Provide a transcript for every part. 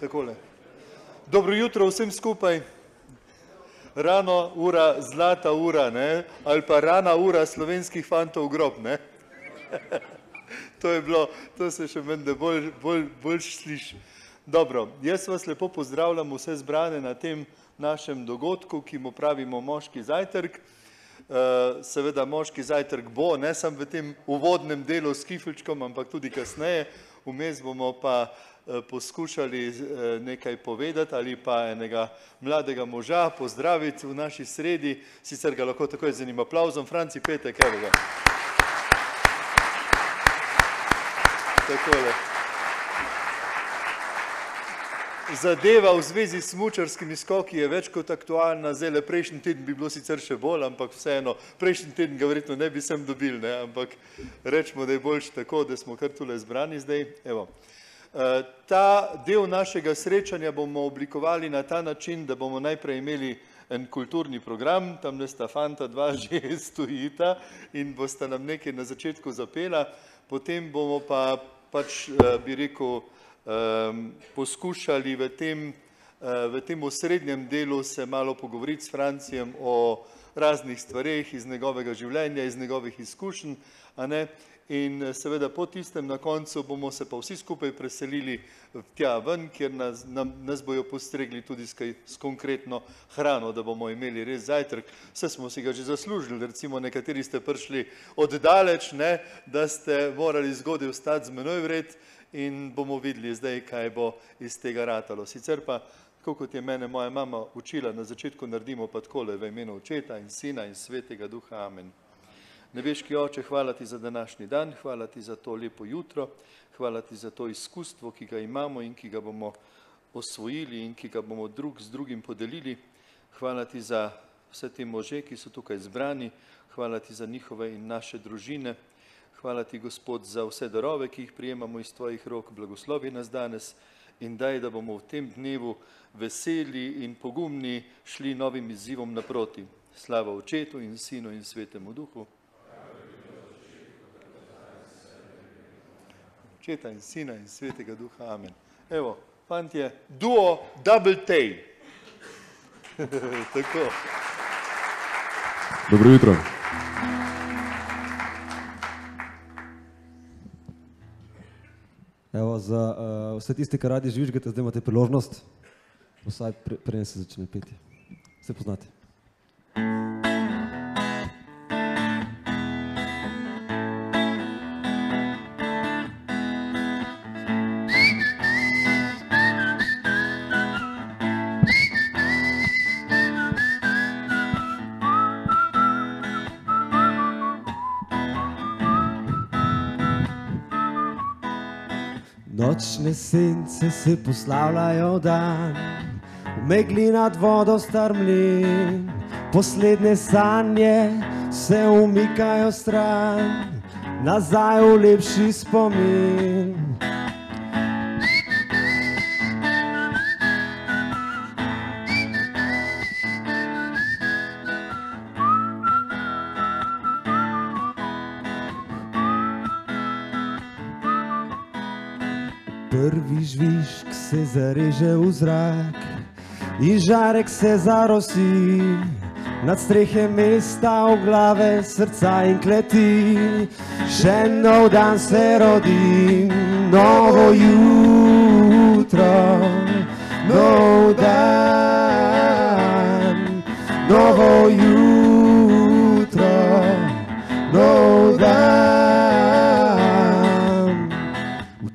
Takole. Dobro jutro vsem skupaj. Rano ura, zlata ura, ne? Ali pa rana ura slovenskih fantov v grob, ne? To je bilo, to se še menda bolj sliši. Dobro, jaz vas lepo pozdravljam vse zbrane na tem našem dogodku, ki mu pravimo moški zajtrk. Seveda moški zajtrk bo, ne samo v tem uvodnem delu s kifelčkom, ampak tudi kasneje. Vmes bomo pa poskušali nekaj povedati ali pa enega mladega moža pozdraviti v naši sredi. Sicer ga lahko takoj z enim aplavzom. Franci Petek, evo ga. Takole. Zadeva v zvezi s smučarskimi skoki je več kot aktualna. Zdaj le prejšnji teden bi bilo sicer še bolj, ampak vseeno, prejšnji teden ga verjetno ne bi sem dobili, ne? Ampak rečemo, da je boljše tako, da smo kar tule zbrani zdaj. Evo. Ta del našega srečanja bomo oblikovali na ta način, da bomo najprej imeli en kulturni program, tam sta fanta dva že stojita in bosta nam nekaj na začetku zapela, potem bomo pa pač, bi rekel, poskušali v tem osrednjem delu se malo pogovoriti s Francijem o raznih stvareh iz njegovega življenja, iz njegovih izkušenj, a ne? In seveda po tistem na koncu bomo se pa vsi skupaj preselili tja ven, kjer nas bojo postregli tudi s konkretno hrano, da bomo imeli res zajtrk. Vse smo si ga že zaslužili, recimo nekateri ste prišli oddaleč, ne, da ste morali zgodaj vstati z menoj vred in bomo videli zdaj, kaj bo iz tega ratalo. Sicer pa, tako kot je mene moja mama učila, na začetku naredimo pa takole v imenu Očeta in Sina in Svetega Duha. Amen. Nebeški Oče, hvala ti za današnji dan, hvala ti za to lepo jutro, hvala ti za to izkustvo, ki ga imamo in ki ga bomo osvojili in ki ga bomo drug z drugim podelili. Hvala ti za vse te može, ki so tukaj zbrani, hvala ti za njihove in naše družine. Hvala ti, Gospod, za vse darove, ki jih prijemamo iz tvojih rok. Blagoslovi nas danes in daj, da bomo v tem dnevu veseli in pogumni šli novim izzivom naproti. Slava Očetu in Sinu in Svetemu Duhu. Očeta in Sina in Svetega Duha. Amen. Evo, fantje, duo Double Tail. Tako. Dobro jutro. Evo, za vse tiste, ki radi žvižgate, zdaj imate priložnost, vsaj preden se začne peti. Se poznate. Nočne sence se poslavljajo dan, v megli nad vodo strmlin, poslednje sanje se umikajo stran, nazaj v lepši spomin. Prvi žvižg se zareže v zrak in žarek se zarosi nad strehe mesta, v glave, srca in kleti. Še nov dan se rodi, novo jutro, nov dan, novo jutro, nov dan.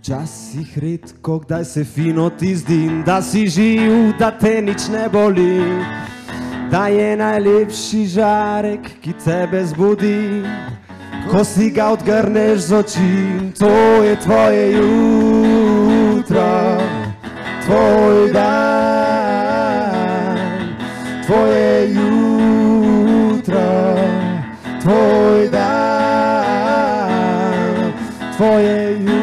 Včasih redko, kdaj se fino ti zdi, da si živ, da te nič ne boli, da je najlepši žarek, ki tebe zbudi, ko si ga odgrneš z oči. To je tvoje jutro, tvoj dan, tvoje jutro, tvoj dan, tvoje jutro.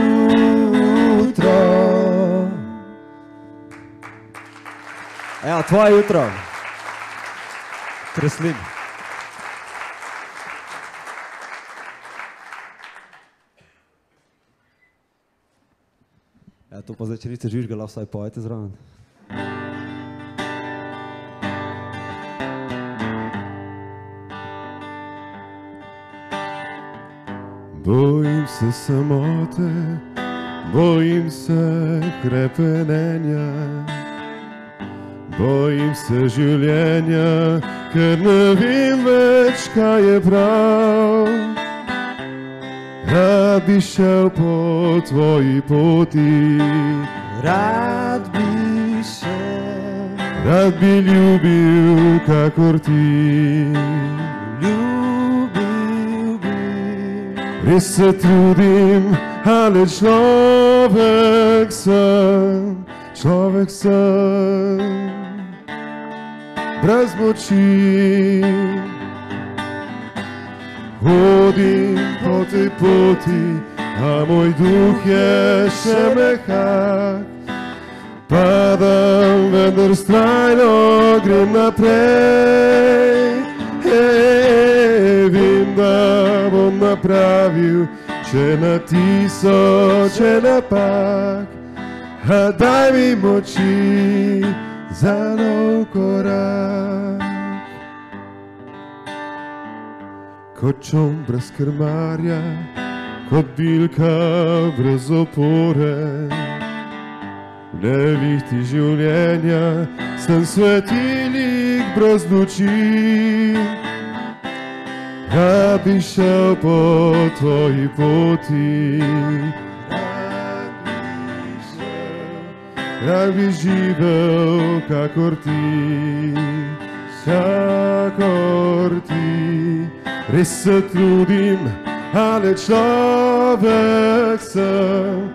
Evo, tvoje jutro. Kreslin. Ja, to pa zdaj, če niste žvižgali, vsaj pojete zraven. Bojim se samote, bojim se hrepenenja, bojim se življenja, ker ne vem več, kaj je prav. Rad bi šel po tvoji poti, Rad bi šel, rad bi ljubil, kakor ti. ljubil bi. Res se trudim, ali človek sem, brez moči. Hodim po tej poti, a moj duh je še mehak. Padam, vendar vztrajno grem naprej. Vem, da bom napravil še na tisoče napak, a daj mi moči za nov korak. Kot čoln brez krmarja, kot bilka brez opore. V nevihti življenja sem svetilnik brez luči. Rad bi šel po tvoji poti, rad bi živel, kakor ti, kakor ti. Res se trudim, ali človek sem,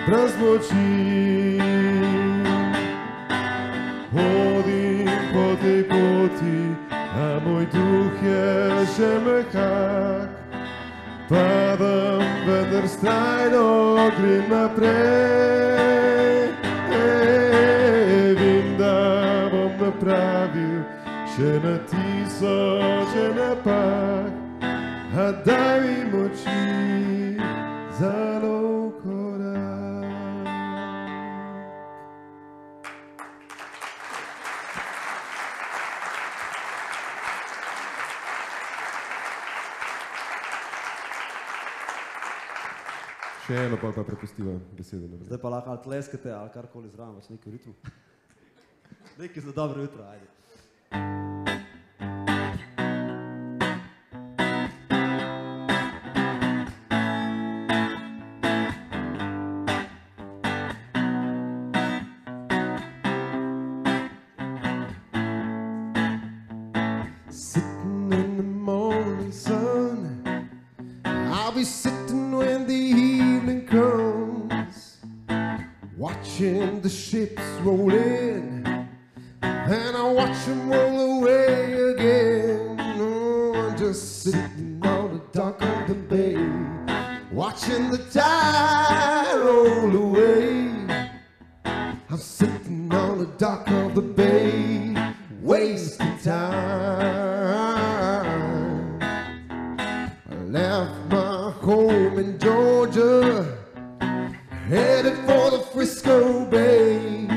brez moči. Hodim po tej poti, a moj duh je še mehak. Padam, vendar vztrajno grem naprej. Vem, da bom napravil še na tisoče napak, a daj mi moči za nov korak. Še eno pa prepustiva besede. Zdaj pa lahko ali tleskate, ali karkoli zraven, več nekaj v ritmu. Nekaj za dobro jutro, ajde. Sitting in the morning sun, I'll be sitting when the evening comes, watching the ships roll in, and I watch them roll away again. Oh, I'm just sitting on the dock of the bay, watching the tide roll away. I'm sitting on the dock of the bay, wasting time. I left my home in Georgia, headed for the Frisco Bay,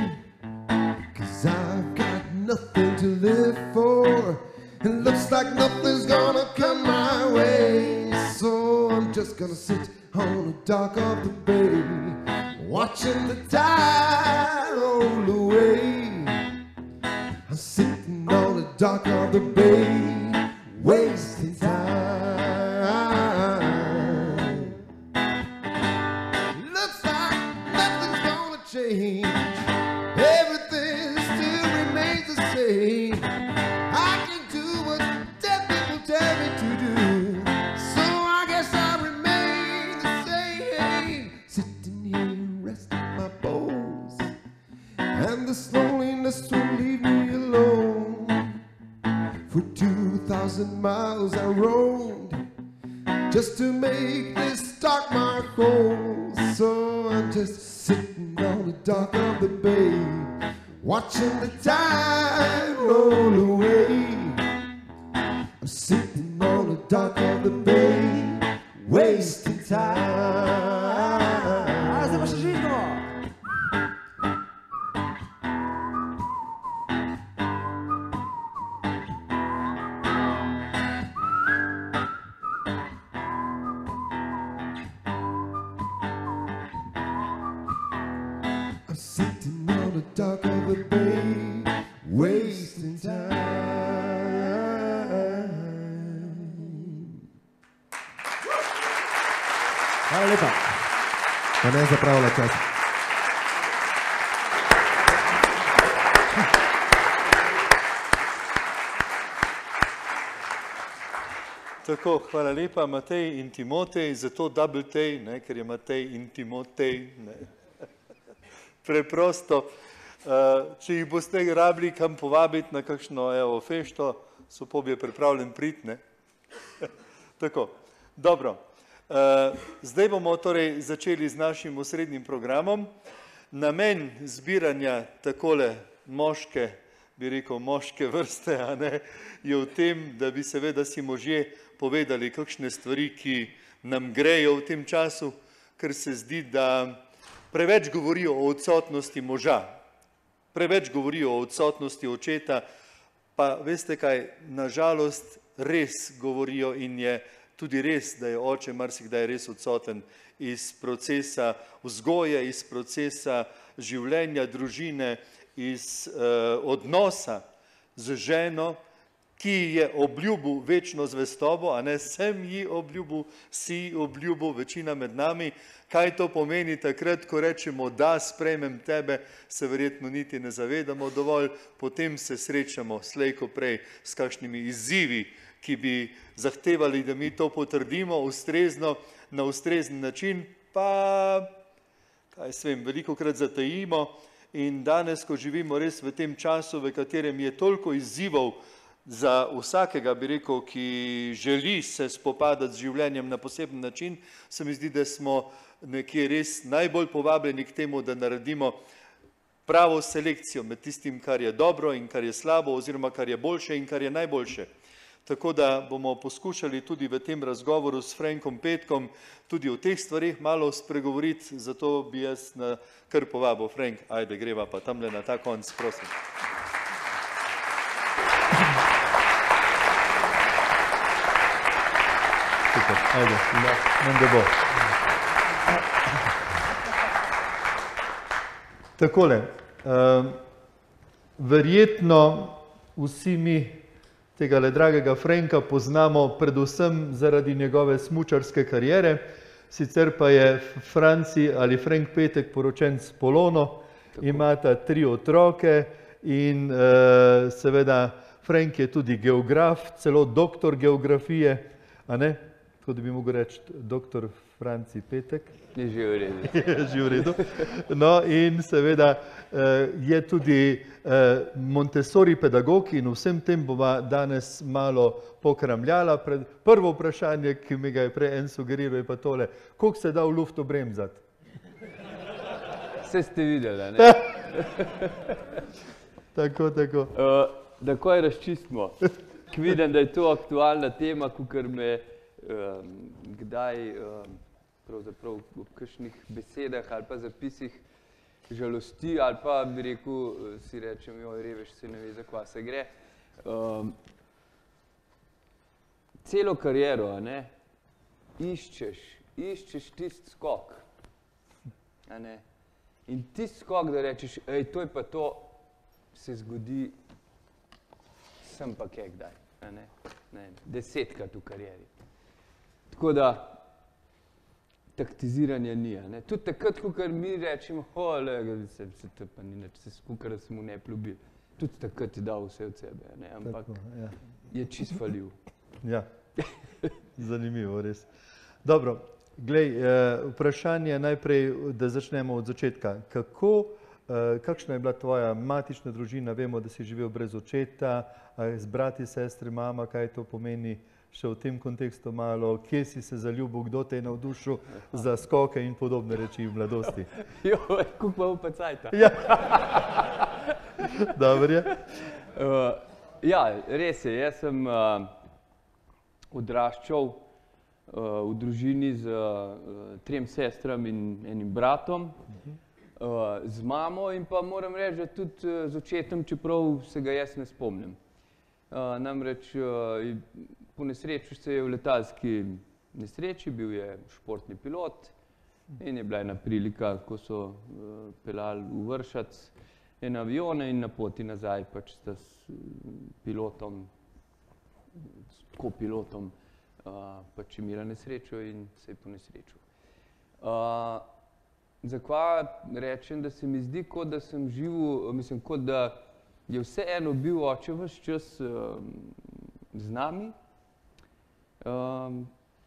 'cause I've got nothing to live for, and looks like nothing's gonna come my way. So I'm just gonna sit on the dock of the bay, watching the tide roll away. I'm sitting on the dock of the bay, wasting time. Looks like nothing's gonna change, everything still remains the same. I can do what dead people tell me to do, so I guess I remain the same. Sitting here resting my bones, and this loneliness won't leave me alone. For 2,000 miles I roamed, just to make this dock my home. So I'm just sitting on the dock of the bay, watching the tide roll away. I'm sitting on the dock of the bay, wasting time. Zdaj pa še žvižgamo. I'm sitting on the dock of a bay, wasting time. Hvala lepa. Pa ne zapravlja čas. Tako, hvala lepa, Matej in Timotej, zato double tej, ne, ker je Matej in Timotej. Ne. Preprosto, če jih boste rabili kam povabiti na kakšno fešto, Sopop je pripravljen priti. Ne. Tako, dobro. Zdaj bomo torej začeli z našim osrednjim programom. Namen zbiranja takole moške, bi rekel moške vrste, a ne, je v tem, da bi seveda si možje povedali kakšne stvari, ki nam grejo v tem času, ker se zdi, da preveč govorijo o odsotnosti moža, preveč govorijo o odsotnosti očeta, pa veste kaj, nažalost res govorijo in je tudi res, da je oče marsikdaj res odsoten iz procesa vzgoje, iz procesa življenja, družine, iz odnosa z ženo, ki je obljubil večno zvestobo, a ne sem ji obljubil, si obljubil, večina med nami. Kaj to pomeni takrat, ko rečemo, da sprejmem tebe, se verjetno niti ne zavedamo dovolj, potem se srečamo slej ko prej s kakšnimi izzivi, ki bi zahtevali, da mi to potrdimo ustrezno, na ustrezen način, pa, kaj se vem, velikokrat zatajimo in danes, ko živimo res v tem času, v katerem je toliko izzivov za vsakega, bi rekel, ki želi se spopadati z življenjem na poseben način, se mi zdi, da smo nekje res najbolj povabljeni k temu, da naredimo pravo selekcijo med tistim, kar je dobro in kar je slabo, oziroma kar je boljše in kar je najboljše. Tako da bomo poskušali tudi v tem razgovoru s Frankom Petkom tudi o teh stvarih malo spregovoriti, zato bi jaz kar povabil. Frank, ajde, greva pa tamle na ta konc, prosim. Super, ajde, nam da bo. Takole, verjetno vsi mi tegale dragega Franka poznamo predvsem zaradi njegove smučarske kariere, sicer pa je Franci ali Frank Petek poročen s Polono, imata 3 otroke in seveda Frank je tudi geograf, celo doktor geografije, a ne? Tako da bi mogel reči doktor Franci Petek. Je že v redu. Je že v redu. No in seveda je tudi Montessori pedagog in vsem tem bova danes malo pokramljala. Prvo vprašanje, ki mi ga je prej en sugeriral, je pa tole. Koliko se da v luftu bremzati? Vse ste videli, ne? Tako, tako. Takoj razčistimo. Ko vidim, da je to aktualna tema, kakor me kdaj pravzaprav v kakšnih besedah ali pa zapisih žalosti ali pa bi rekel, si rečem, joj, reveš, se ne ve, za kva se gre. Celo kariero, ne, iščeš tist skok, a ne, in tist skok, da rečeš, ej, to je pa to, se zgodi sem pa kje kdaj, a ne, 10krat v karieri. Tako da, taktiziranje ni, ne. Tudi takrat, ko mi rečemo, se to pa ni nič, se skukaj smo ne plubili. Tudi takrat je dal vse od sebe, ne, ampak je čist falil. Ja, zanimivo, res. Dobro, glej, vprašanje najprej, da začnemo od začetka. Kakšna je bila tvoja matična družina? Vemo, da si živel brez očeta, z brati, sestri, mama, kaj to pomeni? Še v tem kontekstu malo, kje si se zaljubil, kdo te je navdušil za skoke in podobne reči v mladosti? Joj, kako pa v cajta. Ja. Dobro je. Ja, res je, jaz sem odraščal v družini z 3 sestrami in enim bratom, z mamo in pa moram reči, da tudi z očetom, čeprav se ga jaz ne spomnim. Namreč ponesrečil se je v letalski nesreči, bil je športni pilot in je bila ena prilika, ko so peljali v Vršac en avione in na poti nazaj pač sta s pilotom, s kopilotom pač imela nesrečo in se je ponesrečil. Zakaj rečem, da se mi zdi, kot da sem živel, mislim, kot da je vseeno bil oče ves čas z nami,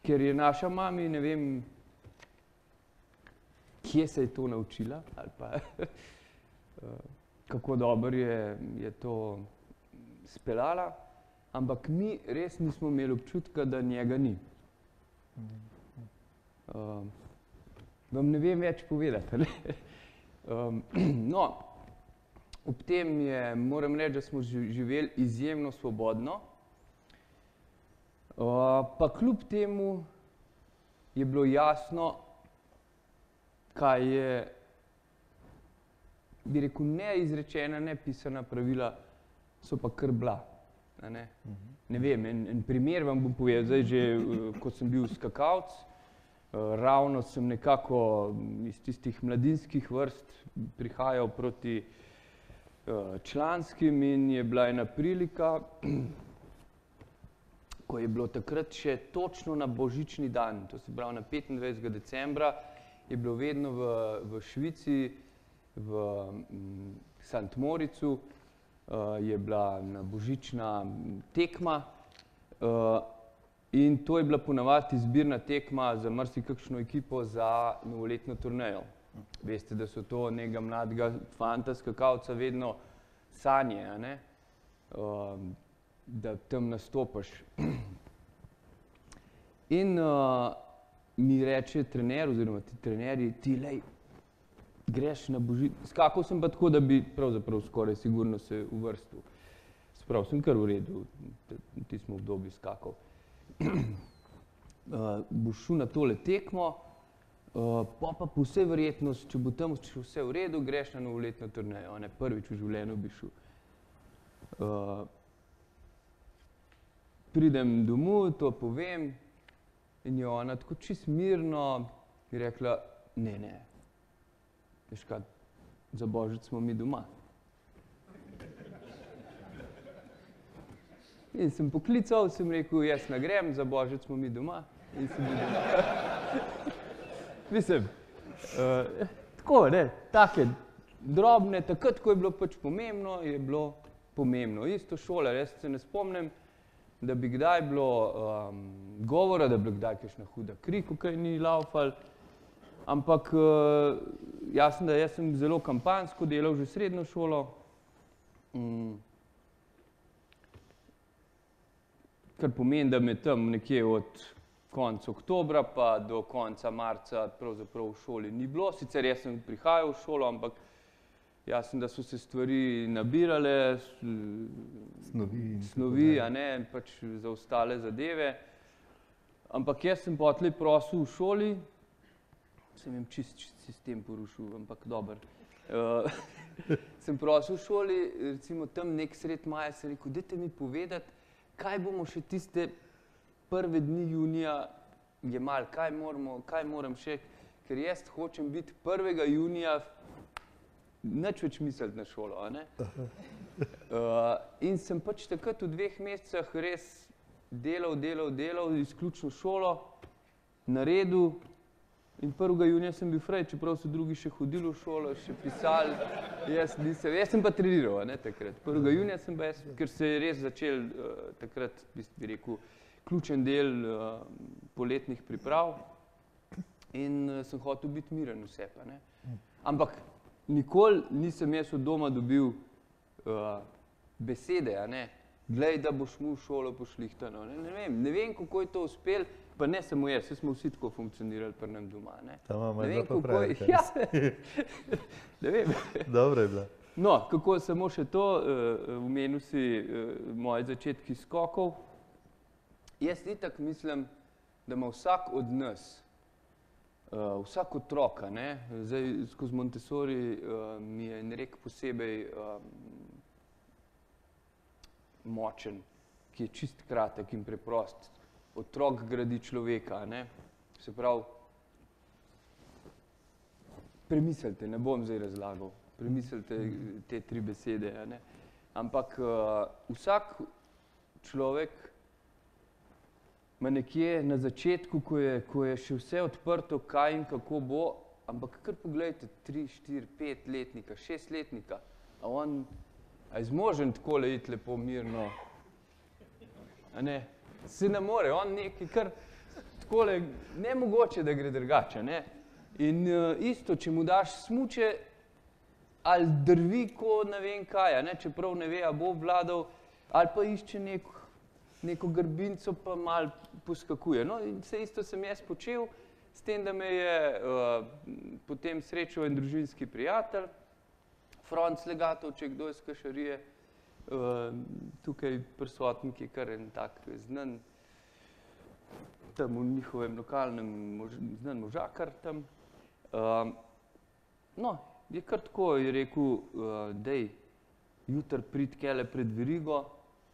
ker je naša mami, ne vem, kje se je to naučila, ali pa kako dobro je to speljala, ampak mi res nismo imeli občutka, da njega ni. Vam ne vem več povedati, ne? No, ob tem moram reči, da smo živeli izjemno svobodno, pa kljub temu je bilo jasno, kaj je, bi rekel, neizrečena, nepisana pravila so pa kar bila. Ne vem, en primer vam bom povedal, zdaj že, ko sem bil skakalec, ravno sem nekako iz tistih mladinskih vrst prihajal proti članskim in je bila ena prilika, ko je bilo takrat še točno na božični dan, to se pravi na 25. decembra, je bilo vedno v Švici, v St. Moricu, je bila na božična tekma in to je bila ponavadi izbirna tekma za marsikakšno ekipo za novoletno turnejo. Veste, da so to nekega mladega fanta, skakalca vedno sanje, a ne? Da tam nastopaš. In mi reče trener, oziroma ti trenerji, ti lej, greš na skakal sem pa tako, da bi pravzaprav skoraj sigurno se uvrstil. Sprav sem kar v redu, v tistem obdobju skakal. Boš šel na tole tekmo, pa po vsej verjetnost, če bo tam vse v redu, greš na novoletno turnejo, ne, prvič v življenju bi šel. Pridem domov, to povem in je ona tako čist mirno mi rekla, ne, veš kaj, za božič smo mi doma. In sem poklical, sem rekel, jaz ne grem, za božič smo mi doma in sem bil doma. Mislim, tako, ne, take drobne, takrat, ko je bilo pač pomembno, je bilo pomembno. Isto šola, jaz se ne spomnim, da bi kdaj bilo govora, da bi kdaj kakšna huda kri, ko kaj ni laufal, ampak jasno, da jaz sem zelo kampanjsko delal že srednjo šolo, kar pomeni, da me tam nekje od konca oktobra pa do konca marca pravzaprav v šoli ni bilo. Sicer jaz sem prihajal v šolo, ampak jasno, da so se stvari nabirale, snovi, a ne, pač za ostale zadeve. Ampak jaz sem potlej prosil v šoli, sem jim čist sistem porušil, ampak dober. Sem prosil v šoli, recimo tam nek sred maja, sem rekel, dajte mi povedati, kaj bomo še tiste prve dni junija jemali, kaj moram še, ker jaz hočem biti 1. junija nič več misliti na šolo, a ne? In sem pač takrat v 2 mesecih res delal, izključno šolo, naredil in 1. junija sem bil fraj, čeprav so drugi še hodili v šolo, še pisali, jaz sem pa treniral, ne, takrat. 1. junija sem pa jaz, ker se je res začel takrat, bi rekel, ključen del poletnih priprav in sem hotel biti miren vse pa, ne. Ampak nikoli nisem jaz od doma dobil besede, a ne, glej, da boš mu v šolo pošlihtano, ne vem, kako je to uspel, pa ne samo jaz, smo vsi tako funkcionirali pri nam doma, ne. Ta mama je bila pa pravi. Ja, ne vem. Dobro je bila. No, kako samo še to, omenil si moje začetki skokov. Jaz itak mislim, da ima vsak od nas, vsak otrok, zdaj skozi Montessori mi je en rek posebej močen, ki je čist kratek in preprost. Otrok gradi človeka, se pravi, premislite, ne bom zdaj razlagal, premislite te 3 besede, ampak vsak človek ima nekje na začetku, ko je še vse odprto, kaj in kako bo, ampak kar pogledajte 3, 4, 5 letnika, 6 letnika, a je zmožen takole iti lepo mirno, se ne more, on nekaj kar takole, nemogoče, da gre drugače, in isto, če mu daš smuče, ali drvi, ko ne vem kaj, čeprav ne ve, a bo obvladal, ali pa išče neko grbinco, pa malo poskakuje. No, in vse isto sem jaz počel, s tem, da me je potem srečal en družinski prijatelj, Franc Legatov, če kdo iz Kašarije, tukaj prisoten, ki je kar en tak znan, tam v njihovem lokalnem znan možakar tam. No, je kar tako, je rekel, dej, jutri prid kele pred verigo,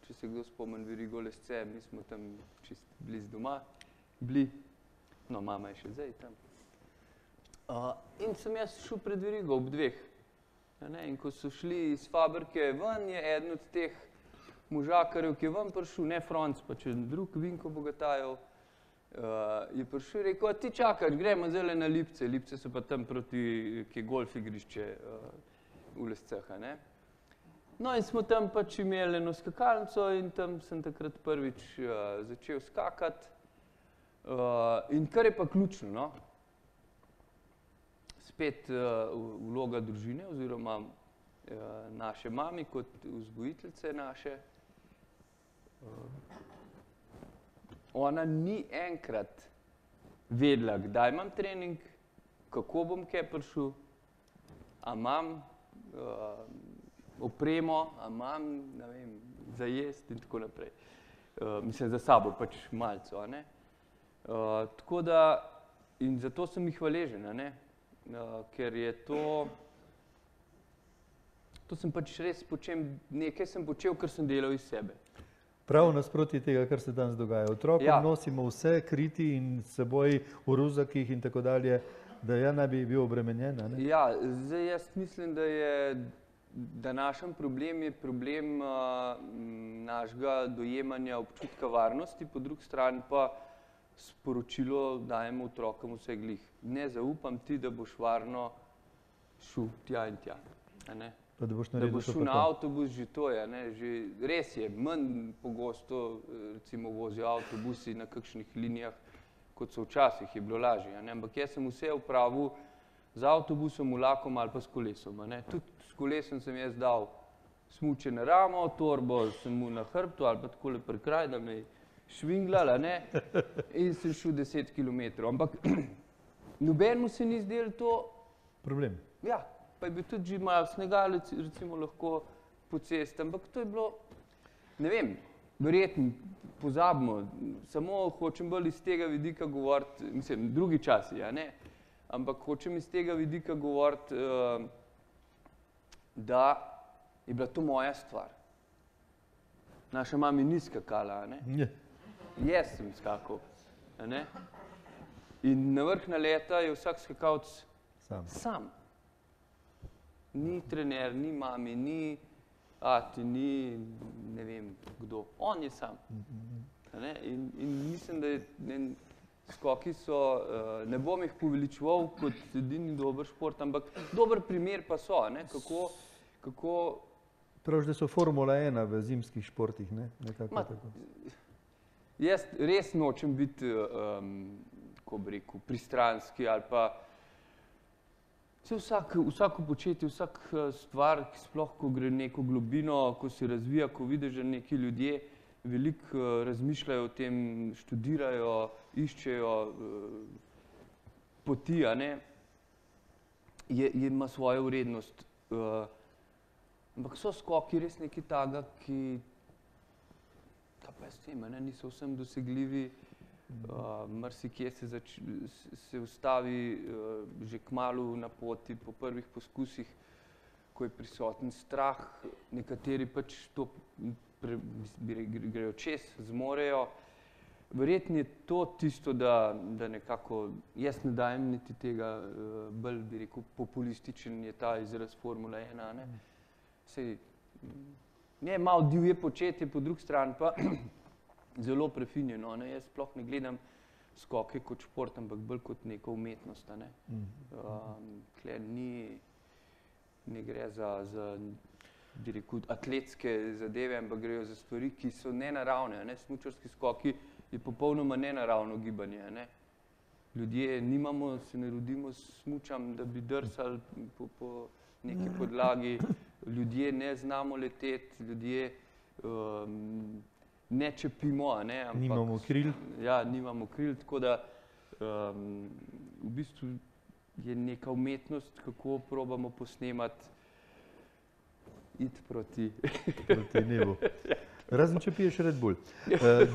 če se kdo spomni Verigo Lesce, mi smo tam čist bliz doma bili, no, mama je še zdaj tam. In sem jaz šel pred verigo ob 2. In ko so šli iz fabrike ven, je eden od teh možakarjev, ki je ven prišel, ne Franc, pa če drug Vinko Bogatajev, je prišel in rekel, ti čakaj, gremo zdaj na Lipce, Lipce so pa tam proti, ki je golf igrišče v Lesceh, No in smo tam pač imeli eno skakalnico in tam sem takrat prvič začel skakati. In kar je pa ključno, no, spet vloga družine oziroma naše mami kot vzgojiteljice naše. Ona ni enkrat vedela, kdaj imam trening, kako bom kaj prišel, a imam opremo, a imam, ne vem, za jesti in tako naprej. Mislim, za sabo pač malco, tako da, in zato sem jih hvaležen, ker je to sem pač res počel, nekaj sem počel, kar sem delal iz sebe. Prav nasproti tega, kar se danes dogaja. Otrokom nosimo vse kriti in s seboj v ruzakih in tako dalje, da ja naj bi bil obremenjen, Ja, zdaj jaz mislim, da našem problem je problem našega dojemanja občutka varnosti, po drugi strani pa sporočilo dajemo otrokom vse glih. Ne zaupam ti, da boš varno šel tja in tja. Pa da boš šel na avtobus, že to je. Res je, manj pogosto recimo vozijo avtobusi na kakšnih linijah, kot so včasih, je bilo lažje. Ampak jaz sem vse opravil z avtobusom, vlakom ali pa s kolesom. Tudi s kolesom sem jaz dal smuče na ramo, torbo sem mu na hrbtu ali pa takole pri kraj, da me je švinglala, in sem šel 10 kilometrov. Ampak nobenemu se ni zdelo to problem. Ja, pa je bil tudi že malo snega, recimo lahko po cesti, ampak to je bilo, ne vem, verjetno pozabimo, samo hočem bolj iz tega vidika govoriti, mislim, drugi časi, ampak hočem iz tega vidika govoriti, da je bila to moja stvar. Naša mami ni skakala, Jaz sem skakal, In na vrh leta je vsak skakalec sam. Ni trener, ni mami, ni ati, ni ne vem kdo. On je sam. In mislim, da skoki so, ne bom jih poveličeval kot edini dober šport, ampak dober primer pa so, kako... Praviš, da so Formula 1 v zimskih športih, nekako tako. Jaz res nočem biti, kako bi rekel, pristranski ali pa vsako početje, vsaka stvar, sploh ko gre neko globino, ko se razvija, ko vidiš, da neki ljudje veliko razmišljajo o tem, študirajo, iščejo poti, ima svojo vrednost. Ampak so skoki res nekaj takega, ki, kaj pa s tem, niso vsem dosegljivi. Marsikje se ustavi že kmalu na poti po prvih poskusih, ko je prisoten strah, nekateri pač to grejo čez, zmorejo. Verjetno je to tisto, da nekako, jaz ne dajem niti tega, bolj bi rekel, populističen je ta izraz Formula 1, ne. Sej, ne, malo divje početje, po drugi strani pa zelo prefinjeno, ne. Jaz sploh ne gledam skoke kot šport, ampak bolj kot neko umetnost, ne. Tule ne gre za bi rekel, atletske zadeve, ampak grejo za stvari, ki so nenaravne, ne. Smučarski skoki je popolnoma nenaravno gibanje, ne. Ljudje se ne rodimo s smučam, da bi drsali po neki podlagi, ljudje ne znamo leteti, ljudje ne čepimo, ne, ampak... Nimamo kril. Ja, nimamo kril, tako da v bistvu je neka umetnost, kako probamo posnemati, iti proti nebu. Razen če piješ Red Bull.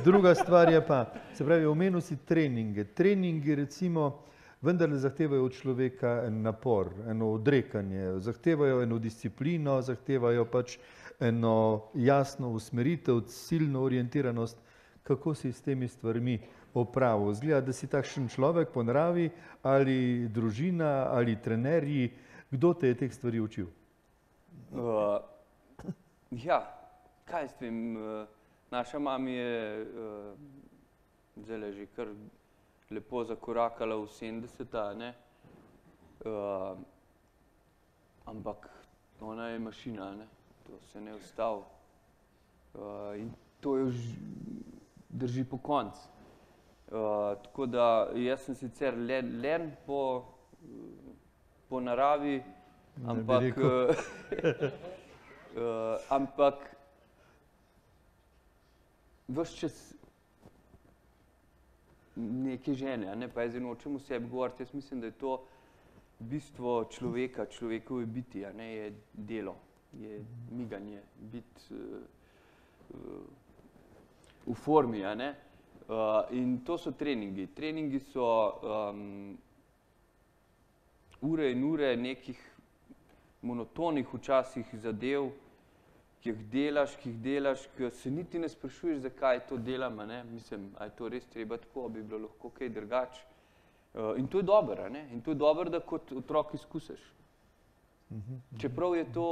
Druga stvar je pa, se pravi, omenil si treninge. Treningi recimo vendarle zahtevajo od človeka en napor, eno odrekanje, zahtevajo eno disciplino, zahtevajo pač eno jasno usmeritev, ciljno orientiranost. Kako si s temi stvarmi opravil? Zgleda, da si takšen človek po naravi, ali družina, ali trenerji. Kdo te je teh stvari učil? Ja, kaj s tem, naša mama je zdajle že kar lepo zakorakala v 70-ta, ne, ampak ona je mašina, ne, to se ne ustavi. In to jo drži po konc. Tako da jaz sem sicer len po naravi, ampak ves čas neke žene, ne, pa jaz nočem o sebi govoriti, jaz mislim, da je to bistvo človeka, človekove biti, ne, je delo, je miganje, biti v formi, ne. In to so treningi. Treningi so ure in ure nekih monotonih včasih zadev, ki jih delaš, ki se niti ne sprašuješ, zakaj to delam, ne. Mislim, a je to res treba tako, bi bilo lahko kaj drugače. In to je dobro, ne. In to je dobro, da kot otrok izkusiš. Čeprav je to,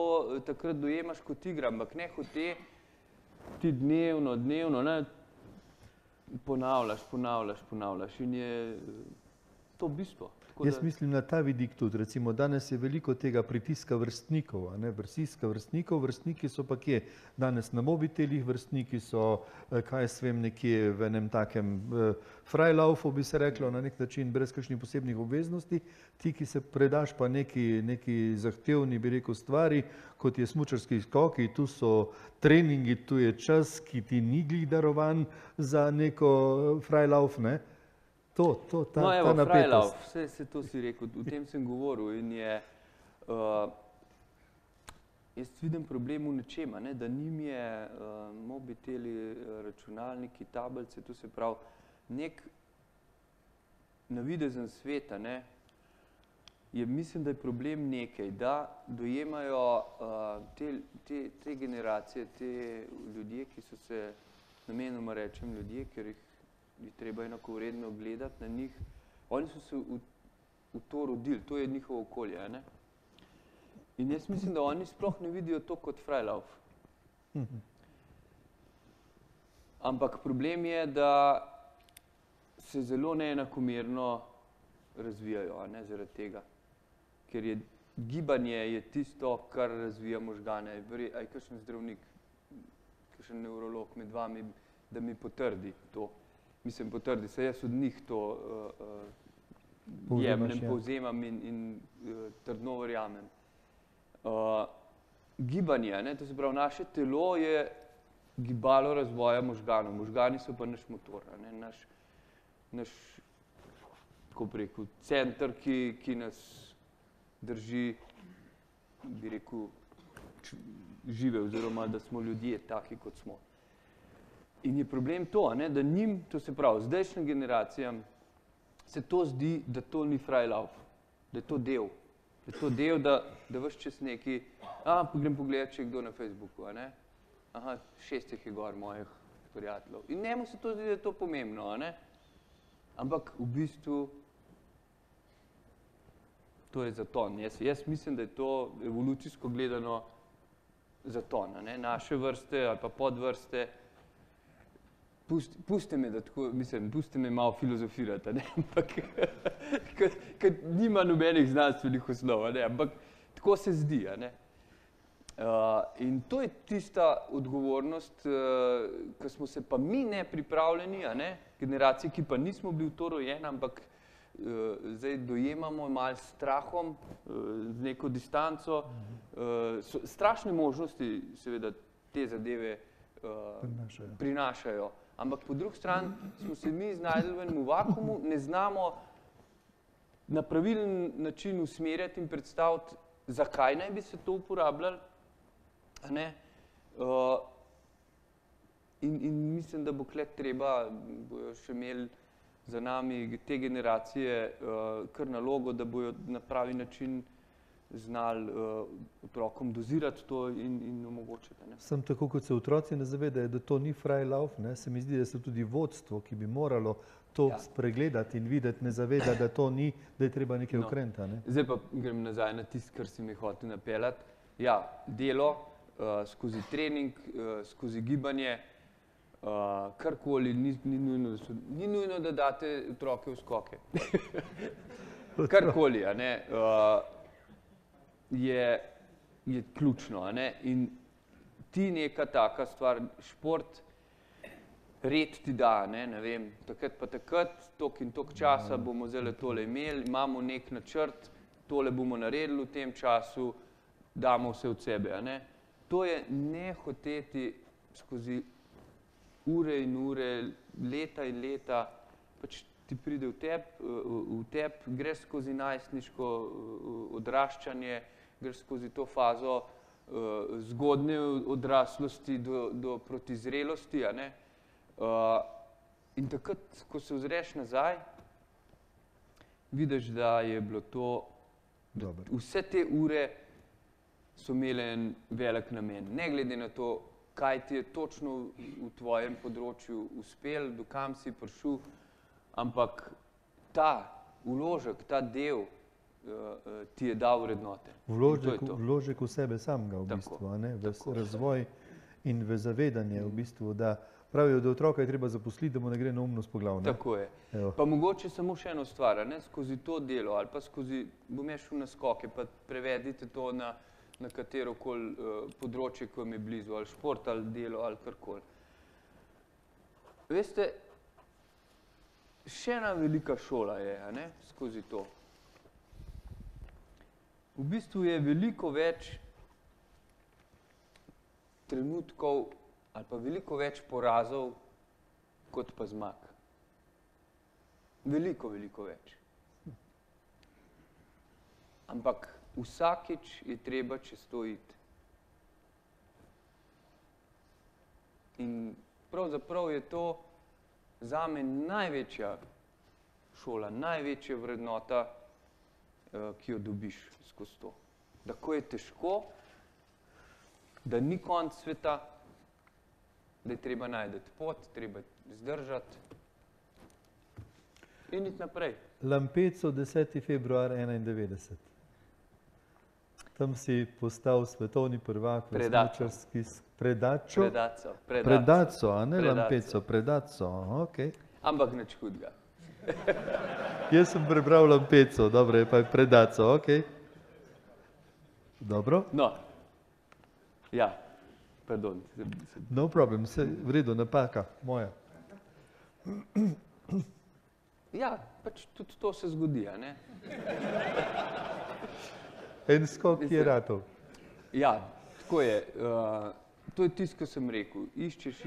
takrat dojemaš kot igra, ampak ne hote, ti dnevno, ne, ponavljaš in je to bistvo. Jaz mislim na ta vidik tudi, recimo danes je veliko tega pritiska vrstnikov, ne, vrstniki so pa kje? Danes na mobitelih, vrstniki so, kaj jaz vem, nekje v enem takem frajlaufu, bi se reklo, na nek način, brez kakšnih posebnih obveznosti. Ti, ki se predaš pa neki zahtevni, bi rekel, stvari, kot je smučarski skoki, tu so treningi, tu je čas, ki ti ni glih darovan za neko frajlauf, ne. Ta napetost. Frajlauf, vse to si rekel, o tem sem govoril in je, jaz vidim problem v nečem, ne, da njim je mobiteli, računalniki, tablice, to se pravi, nek navidezen svet, ne, mislim, da je problem nekaj, da dojemajo te generacije, te ljudje, ki so se, namenoma rečem ljudje, ker jih je treba enakovredno gledati na njih. Oni so se v to rodili, to je njihovo okolje, ne. In jaz mislim, da oni sploh ne vidijo to kot frajlauf. Ampak problem je, da se zelo neenakomerno razvijajo, ne, zaradi tega. Ker je gibanje je tisto, kar razvija možgane. A je kakšen zdravnik, kakšen nevrolog med vami, da mi potrdi to? Mislim, potrdi se, jaz od njih to jemljem, povzemam in trdno verjamem. Gibanje, ne, to se pravi, naše telo je gibalo razvoja možganov. Možgani so pa naš motor, ne, naš, tako bi rekel, center, ki nas drži, bi rekel, žive oziroma, da smo ljudje taki, kot smo. In je problem to, a ne, da njim, to se pravi, zdajšnjim generacijam se to zdi, da to ni frajlauf, da je to del. Da je to del, da veš čez neki, pa grem pogledat, če je kdo na Facebooku, a ne? Aha, 6 jih je gor mojih prijateljev. In njemu se to zdi, da je to pomembno, a ne? Ampak v bistvu to je zaton. Jaz mislim, da je to evolucijsko gledano zaton, a ne? Naše vrste ali pa podvrste. Pusti me, da tako, mislim, pusti me malo filozofirati, a ne? Ampak, ker nima nobenih znanstvenih osnov, a ne? Ampak tako se zdi, a ne? In to je tista odgovornost, ko smo se pa mi nepripravljeni, a ne? Generaciji, ki pa nismo bili v to rojeni, ampak zdaj dojemamo malo s strahom, z neko distanco. Strašne možnosti seveda te zadeve prinašajo. Ampak po drugi strani smo se mi znajdli v enem vakuumu, ne znamo na pravilen način usmerjati in predstaviti, zakaj naj bi se to uporabljali, a ne? In mislim, da bo kle treba, bojo še imeli za nami te generacije kar nalogo, da bojo na pravi način znali otrokom dozirati to in omogočiti. Sem tako, kot se otroci ne zavedajo, da to ni frajlauf, se mi zdi, da se tudi vodstvo, ki bi moralo to spregledati in videti, ne zaveda, da to ni, da je treba nekaj ukrenuti. Zdaj pa grem nazaj na tisto, kar si mi hotel napeljati. Ja, delo, skozi trening, skozi gibanje, karkoli, ni nujno, da date otroke v skoke. Karkoli, a ne, je ključno, a ne, in ti neka taka stvar, šport, red ti da, ne vem, takrat pa takrat, toliko in toliko časa bomo zdaj tole imeli, imamo nek načrt, tole bomo naredili v tem času, damo vse od sebe, a ne. To je nehoteti skozi ure in ure, leta in leta, pač ti pride v tep, greš skozi najstniško odraščanje, greš skozi to fazo zgodnje odraslosti do proti zrelosti, a ne. In takrat, ko se ozreš nazaj, vidiš, da je bilo to, vse te ure so imele en velik namen. Ne glede na to, kaj ti je točno v tvojem področju uspel, do kam si prišel, ampak ta vložek, ta del ti je dal vrednote. Vložek v sebe samega v bistvu, v razvoj in v zavedanje v bistvu, da pravijo, da otroka je treba zaposliti, da mu ne gre neumnost po glavu. Tako je. Pa mogoče samo še eno stvar, skozi to delo ali pa skozi, bom šel na skoke, pa prevedite to na katerokoli področje, ko mi je blizu, ali šport, ali delo, ali karkoli. Veste, še ena velika šola je, skozi to. V bistvu je veliko več trenutkov ali pa veliko več porazov kot pa zmag. Veliko, veliko več. Ampak vsakič je treba čez to iti. In pravzaprav je to zame največja šola, največja vrednota, ki jo dobiš skozi to. Da ko je težko, da ni konec sveta, da je treba najti pot, treba zdržati in iti naprej. Lampeco, 10. februar 1991. Tam si postal svetovni prvak v smučarski Predaco, a ne Lampeco, Predaco, okej. Ampak nič hudega. Jaz sem prebral Lampeco, dobro je pa Predaco, okej. Dobro? No, ja, pardon. No problem, vse v redu, napaka, moja. Ja, pač tudi to se zgodi, a ne? En skok je ratov. Ja, tako je. To je tisto, kar sem rekel. Iščeš.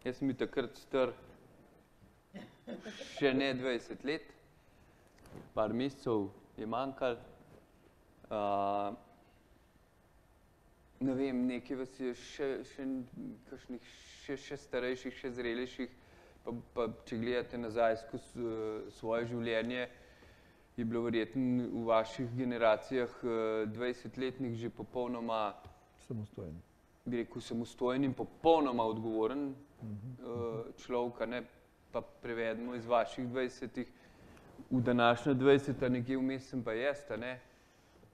Jaz sem bil takrat star še ne 20 let. Par mesecev je manjkalo. ne vem, nekaj vas je še starejših, še zrelejših, pa če gledate nazaj skozi svoje življenje, je bilo verjetno v vaših generacijah 20-letnih že popolnoma Samostojen. Bi rekel, samostojen in popolnoma odgovoren človek, ne, pa prevedemo iz vaših 20-ih v današnja 20-ta, nekje vmes sem pa jaz, ne.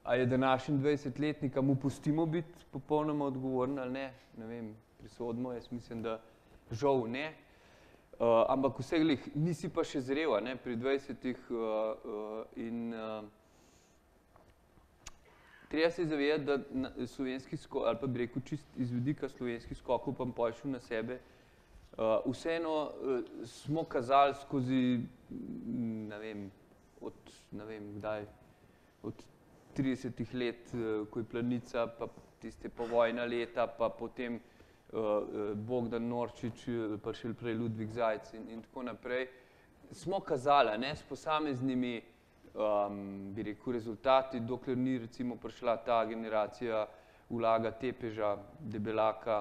A je današnji 20-letnik, a mu pustimo biti popolnoma odgovoren ali ne, ne vem, prisodimo, jaz mislim, da žal ne. Ampak vse glih, nisi pa še zrel, ne, pri 20-ih in treba se zavedati, da slovenski skok, ali pa bi rekel čist iz vidika slovenskih skokov, pa pol šel na sebe, vseeno smo kazali skozi, ne vem, od 30 let, ko je Planica, pa tiste povojna leta, pa potem Bogdan Norčič, pa še prej Ludvik Zajc in tako naprej, smo kazali, ne, s posameznimi, bi rekel, rezultati, dokler ni recimo prišla ta generacija Ulaga, Tepeža, Debelaka.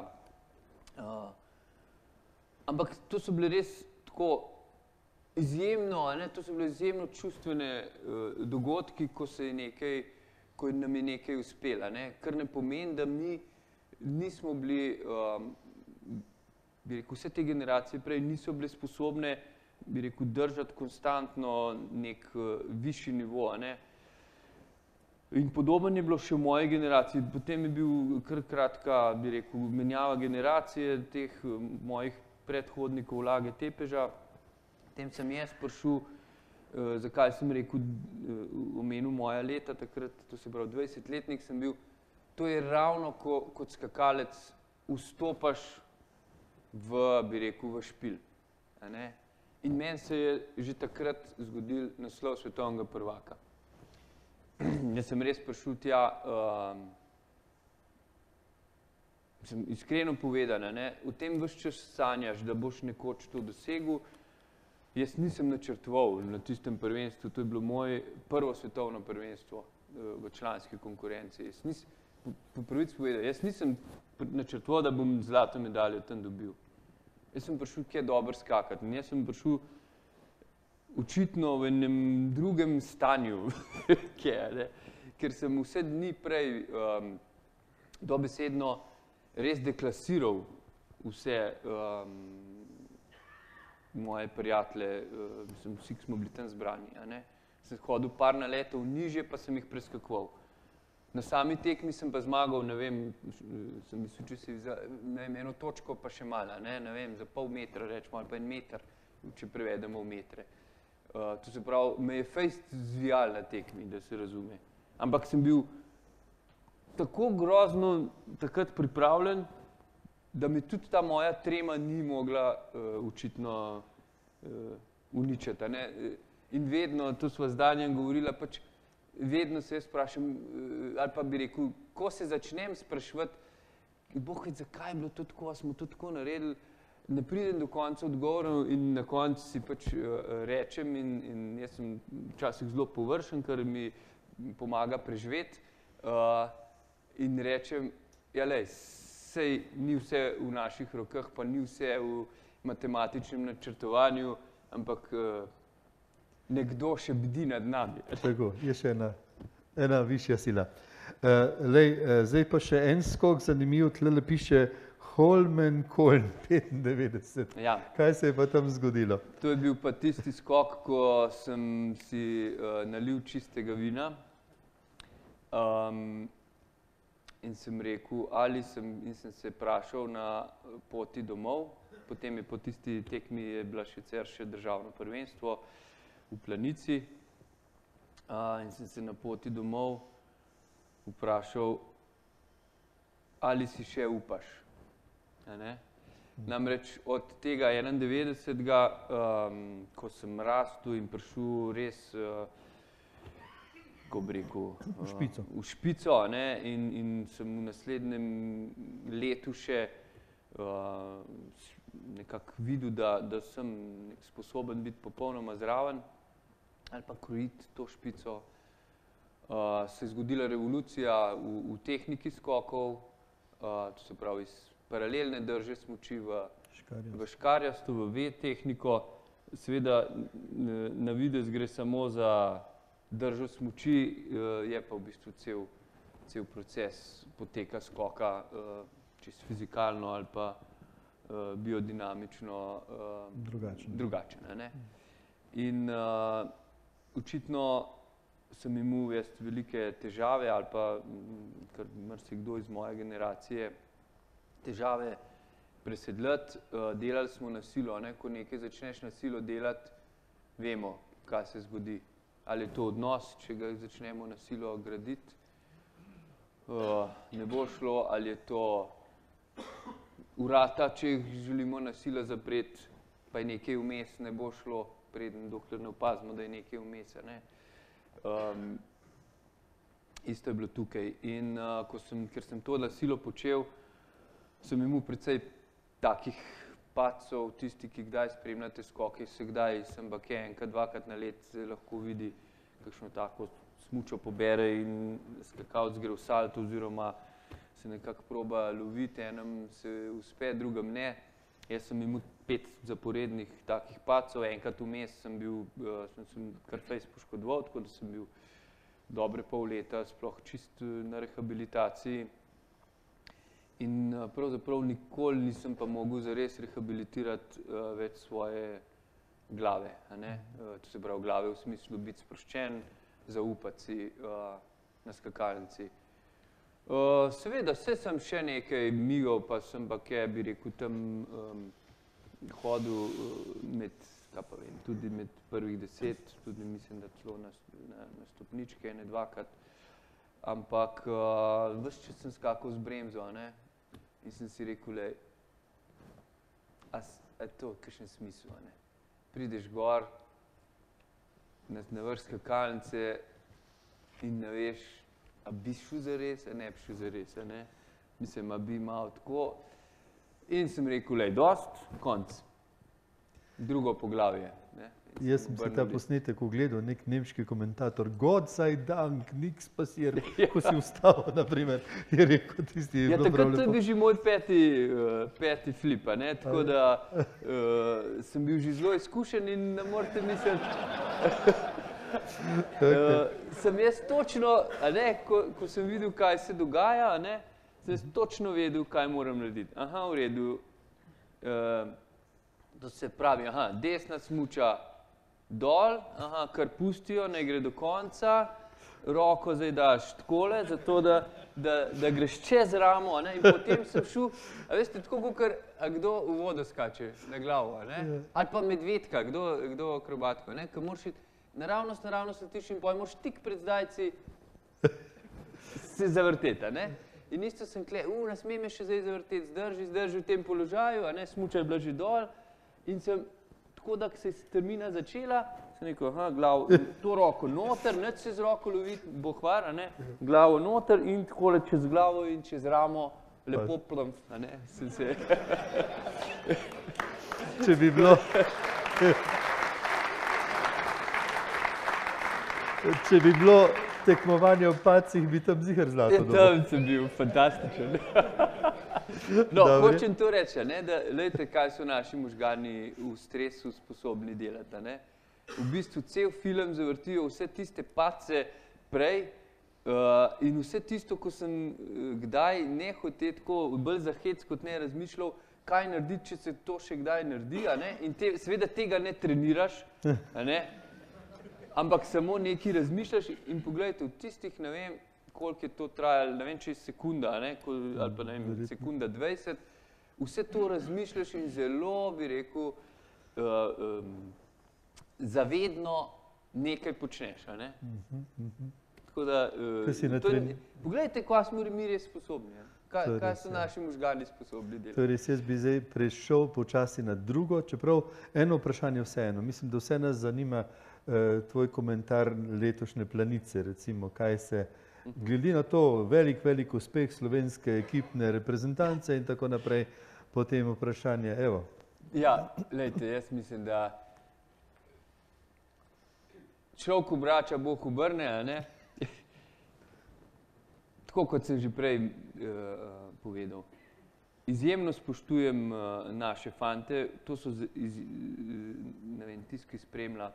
Ampak to so bile res tako izjemno, ne, to so bile izjemno čustvene dogodki, ko nam je nekaj uspelo, ne, kar ne pomeni, da mi nismo bili, bi rekel, vse te generacije prej niso bile sposobne, bi rekel, držati konstantno nek višji nivo, ne. In podoben je bilo še v moji generaciji, potem je bil kar kratka, bi rekel, menjava generacije teh mojih predhodnikov Ulage, Tepeža. Potem sem jaz prišel, zakaj sem rekel, omenil moja leta takrat, to se pravi 20-letnik sem bil, to je ravno kot skakalec vstopaš v, bi rekel, v špil. In meni se je že takrat zgodil naslov svetovnega prvaka. Jaz sem res prišel tja, sem iskreno povedal, v tem ves čas sanjaš, da boš nekoč to dosegel. Jaz nisem načrtoval na tistem prvenstvu, to je bilo moje prvo svetovno prvenstvo v članski konkurenci. Po pravici povedal, jaz nisem načrtoval, da bom zlato medaljo tam dobil. Jaz sem prišel kje dobro skakati in jaz sem prišel očitno v enem drugem stanju, ker sem vse dni prej dobesedno res deklasiral vse moje prijatelje, vsi, ki smo bili tam zbrani. Sem hodil par naletov nižje, pa sem jih preskakoval. Na sami tekmi sem pa zmagal, ne vem, sem mislil, če si za eno točko pa še malo, ne vem, za pol metra rečemo, ali pa 1 meter, če prevedemo v metre. To se pravi, me je fejst zvijal na tekmi, da se razume. Ampak sem bil tako grozno takrat pripravljen, da mi tudi ta moja trema ni mogla očitno uničiti. In vedno, to sva z Danjem govorila, pač vedno se jaz sprašam, ali pa bi rekel, ko se začnem spraševati, Bog ve, zakaj je bilo to tako, smo to tako naredili, ne pridem do konca odgovorov in na koncu si pač rečem in jaz sem včasih zelo površen, kar mi pomaga preživeti in rečem, ja lej, sej ni vse v naših rokah, pa ni vse v matematičnem načrtovanju, ampak nekdo še bdi nad nami. Tako, je še ena višja sila. Zdaj pa še en skok, zanimiv, tlele piše Holmenkollen 95. Ja. Kaj se je pa tam zgodilo? To je bil pa tisti skok, ko sem si nalil čistega vina in sem rekel, in sem se vprašal na poti domov, potem je po tisti tekmi je bila še državno prvenstvo v Planici in sem se na poti domov vprašal, ali si še upaš. Namreč od tega 91-ga, ko sem rastel in prišel res, ko bi rekel, v špico in sem v naslednjem letu še nekako videl, da sem sposoben biti popolnoma zraven ali pa krojiti to špico. Se je zgodila revolucija v tehniki skokov, to se pravi iz paralelne drže smuči v škarjasto, v V-tehniko. Seveda na videz gre samo za držo smuči, je pa v bistvu cel proces poteka skoka čisto fizikalno ali pa biodinamično drugačen. In očitno sem imel jaz velike težave ali pa kar marsikdo iz moje generacije težave presedljati. Delali smo na silo, ko nekaj začneš na silo delati, vemo, kaj se zgodi. Ali je to odnos, če ga začnemo na silo graditi, ne bo šlo, ali je to vrata, če jih želimo na silo zapreti, pa je nekaj vmes, ne bo šlo, preden dokler ne opazimo, da je nekaj vmes. Isto je bilo tukaj. In ker sem to na silo počel, sem imel precej takih padcev, tisti, ki kdaj spremljate skoke, se kdaj sem bake enkrat, dvakrat na let se lahko vidi kakšno tako smučo pobere in skakalec gre v salto oziroma se nekako proba loviti, enem se uspe, drugem ne. Jaz sem imel 5 zaporednih takih padcev, enkrat vmes sem kar fejst poškodoval, tako da sem bil dobre pol leta sploh čist na rehabilitaciji. In pravzaprav nikoli nisem pa mogel zares rehabilitirati več svoje glave. To se pravi glave v smislu biti sproščen, zaupati si na skakalnici. Seveda, sem še nekaj migal, pa sem bi rekel, tam hodil tudi med prvih 10, tudi mislim, da celo na stopničke, ene dvakrat. Ampak ves čas sem skakal z bremzo, in sem si rekel, a je to kakšen smisel, Prideš gor na vrh skakalnice in ne veš, a bi šel zares, a ne bi šel zares, Mislim, a bi malo tako. In sem rekel, dost, konc. Drugo poglavje. Jaz sem si ta posnetek ogledal, nek nemški komentator, Gott sei Dank, niks passiert, ko si vstal, naprimer, je rekel tisti, je bilo prav lepo. Takrat je bil že moj peti flip, tako da sem bil že zelo izkušen in ne morete misliti, sem jaz točno, ko sem videl, kaj se dogaja, sem jaz točno vedel, kaj moram narediti. Aha, v redu, to se pravi, desna smuča dol, kar pustijo, ne gre do konca, roko zdaj daš takole, zato da greš čez ramo, in potem sem šel, a veste, tako kakor kdo v vodo skače na glavo, ali pa medvedka, kdo akrobatko, ker moraš iti naravnost letiš in potem moraš tik pred zdajci se zavrteti, In isto sem kle, ne sme me še zdaj zavrteti, zdrži v tem položaju, smuča je bila že dol in sem tako, da se je strmina začela, sem rekel, to roko noter, nič se z roko loviti, bo hvar, glavo noter in takole čez glavo in čez ramo, lepo plumf, sem se... Če bi bilo... Če bi bilo tekmovanje v padcih, bi tam ziher zlato dobil. Tam sem bil fantastičen. No, hočem to reči, da lejte, kaj so naši možgani v stresu sposobni delati. V bistvu cel film zavrtijo vse tiste padce prej in vse tisto, ko sem kdaj nehote tako bolj za hec kot ne razmišljal, kaj narediti, če se to še kdaj naredi, in seveda tega ne treniraš, ampak samo nekaj razmišljaš in pogledajte, v tistih, ne vem, koliko je to trajalo, ne vem, če je sekunda, ali pa ne vem, sekunda 20, vse to razmišljaš in zelo, bi rekel, zavedno nekaj počneš, Tako da, pogledajte, kaj smo mi res sposobni, kaj so naši možgani sposobni delati. Torej, jaz bi zdaj prešel počasi na drugo, čeprav eno vprašanje vseeno. Mislim, da vse nas zanima tvoj komentar letošnje Planice, recimo, kaj se, glede na to velik uspeh slovenske ekipne reprezentance in tako naprej, potem vprašanje, evo. Ja, lejte, jaz mislim, da človek obrača, Bog obrne, tako kot sem že prej povedal, izjemno spoštujem naše fante, to so, ne vem, tisti, ki spremlja,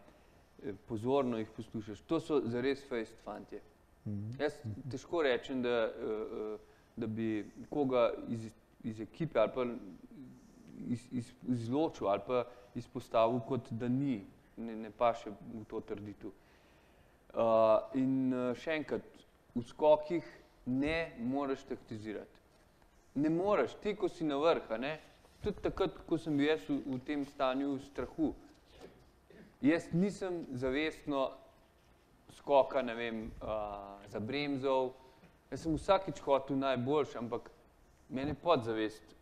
pozorno jih poslušaš, to so zares fejst fantje. Jaz težko rečem, da bi koga iz ekipe ali pa izločil ali pa izpostavil, kot da ni, ne paše v to trditev. In še enkrat, v skokih ne moreš taktizirati. Ne moreš, ti, ko si na vrh, tudi takrat, ko sem bil jaz v tem stanju strahu, jaz nisem zavestno skoka, ne vem, zabremzal, jaz sem vsakič hotel najboljši, ampak mene podzavest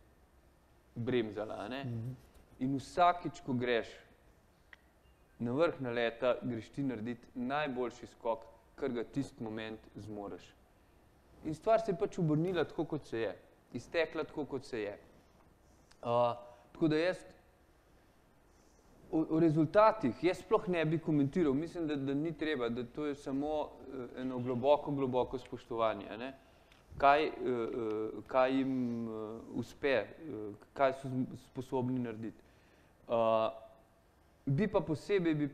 bremzala, In vsakič, ko greš na vrh naleta, greš ti narediti najboljši skok, kar ga tisti moment zmoreš. In stvar se je pač obrnila tako, kot se je. Iztekla tako, kot se je. Tako da jaz o rezultatih jaz sploh ne bi komentiral. Mislim, da ni treba, da to je samo eno globoko spoštovanje. Kaj jim uspe, kaj so sposobni narediti. Bi pa posebej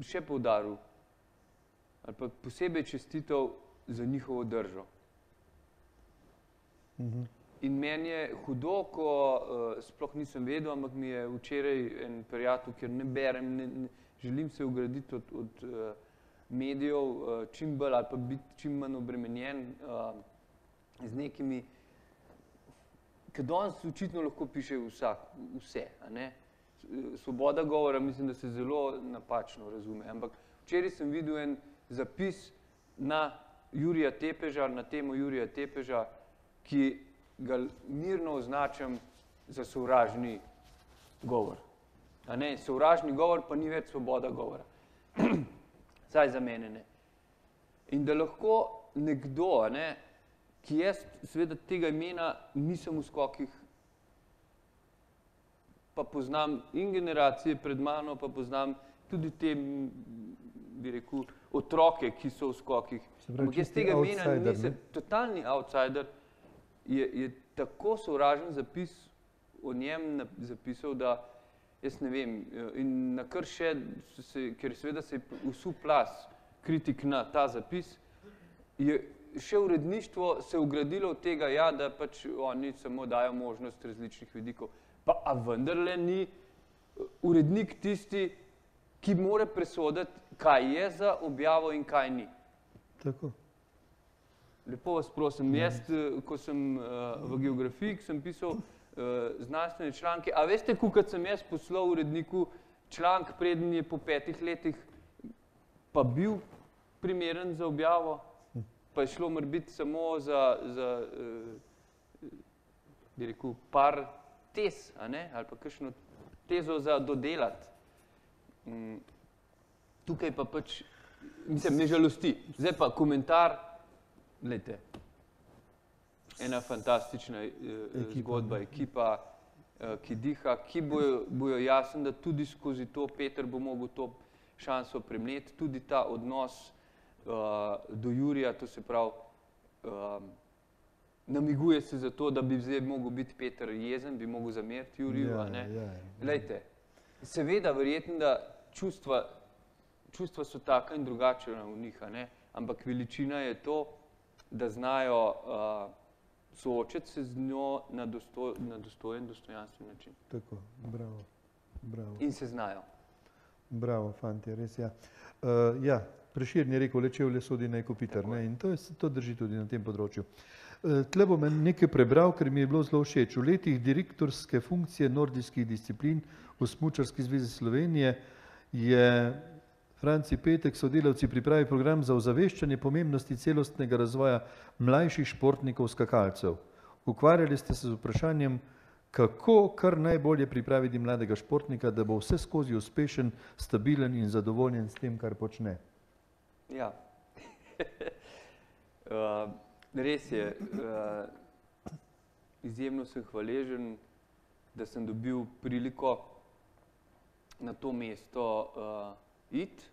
še poudaril, ali pa posebej čestital za njihovo držo. In meni je hudo, ko sploh nisem vedel, ampak mi je včeraj en prijatelj, ker ne berem, želim se ograditi od medijev čim bolj ali pa biti čim manj obremenjen z nekimi, ker danes očitno lahko piše vse, Svoboda govora, mislim, da se zelo napačno razume, ampak včeraj sem videl en zapis na Jurija Tepeža, na temo Jurija Tepeža, ki ga mirno označam za sovražni govor. Sovražni govor pa ni več svoboda govora. Saj za mene ne. In da lahko nekdo, ki jaz seveda tega imena nisem v skokih, pa poznam in generacije pred mano, pa poznam tudi te, bi rekel, otroke, ki so v skokih. Ampak jaz tega imena nisem, totalni outsider, je tako sovražen zapis o njem zapisal, da jaz ne vem, in na kar še, ker seveda se je vsul plaz kritik na ta zapis, je še uredništvo se ugradilo od tega, da pač oni samo dajo možnost različnih vidikov. Pa a vendarle ni urednik tisti, ki mora presoditi, kaj je za objavo in kaj ni. Tako. Lepo vas prosim, jaz, ko sem v geografiji, sem pisal znanstvene članke, a veste, kolikrat sem jaz poslal uredniku članek, preden je po 5 letih pa bil primeren za objavo, pa je šlo morebiti samo za bi rekel, par tez, ali pa kakšno tezo za dodelati. Tukaj pa pač, mislim, ne žalosti. Zdaj pa komentar, glejte, ena fantastična zgodba, ekipa, ki diha, ki bojo jasni, da tudi skozi to Peter bo mogel to šanso premleti, tudi ta odnos do Jurija, to se pravi, namiguje se za to, da bi zdaj mogel biti Peter jezen, bi mogel zameriti Juriju, Glejte, seveda, verjetno, da čustva so taka in drugačna v njih, ampak veličina je to, da znajo soočiti se z njo na dostojen, dostojanstven način. Tako, bravo, bravo. In se znajo. Bravo, fantje, res ja. Ja, Prešeren je rekel, le čevlje sodi naj kopitar, in to drži tudi na tem področju. Tle bom nekaj prebral, ker mi je bilo zelo všeč. V letih direktorske funkcije nordijskih disciplin v Smučarski zvezi Slovenije je Franci Petek sodelavci pripravi program za ozaveščanje pomembnosti celostnega razvoja mlajših športnikov skakalcev. Ukvarjali ste se z vprašanjem, kako kar najbolje pripraviti mladega športnika, da bo vse skozi uspešen, stabilen in zadovoljen s tem, kar počne. Ja, res je. Izjemno sem hvaležen, da sem dobil priliko na to mesto iti.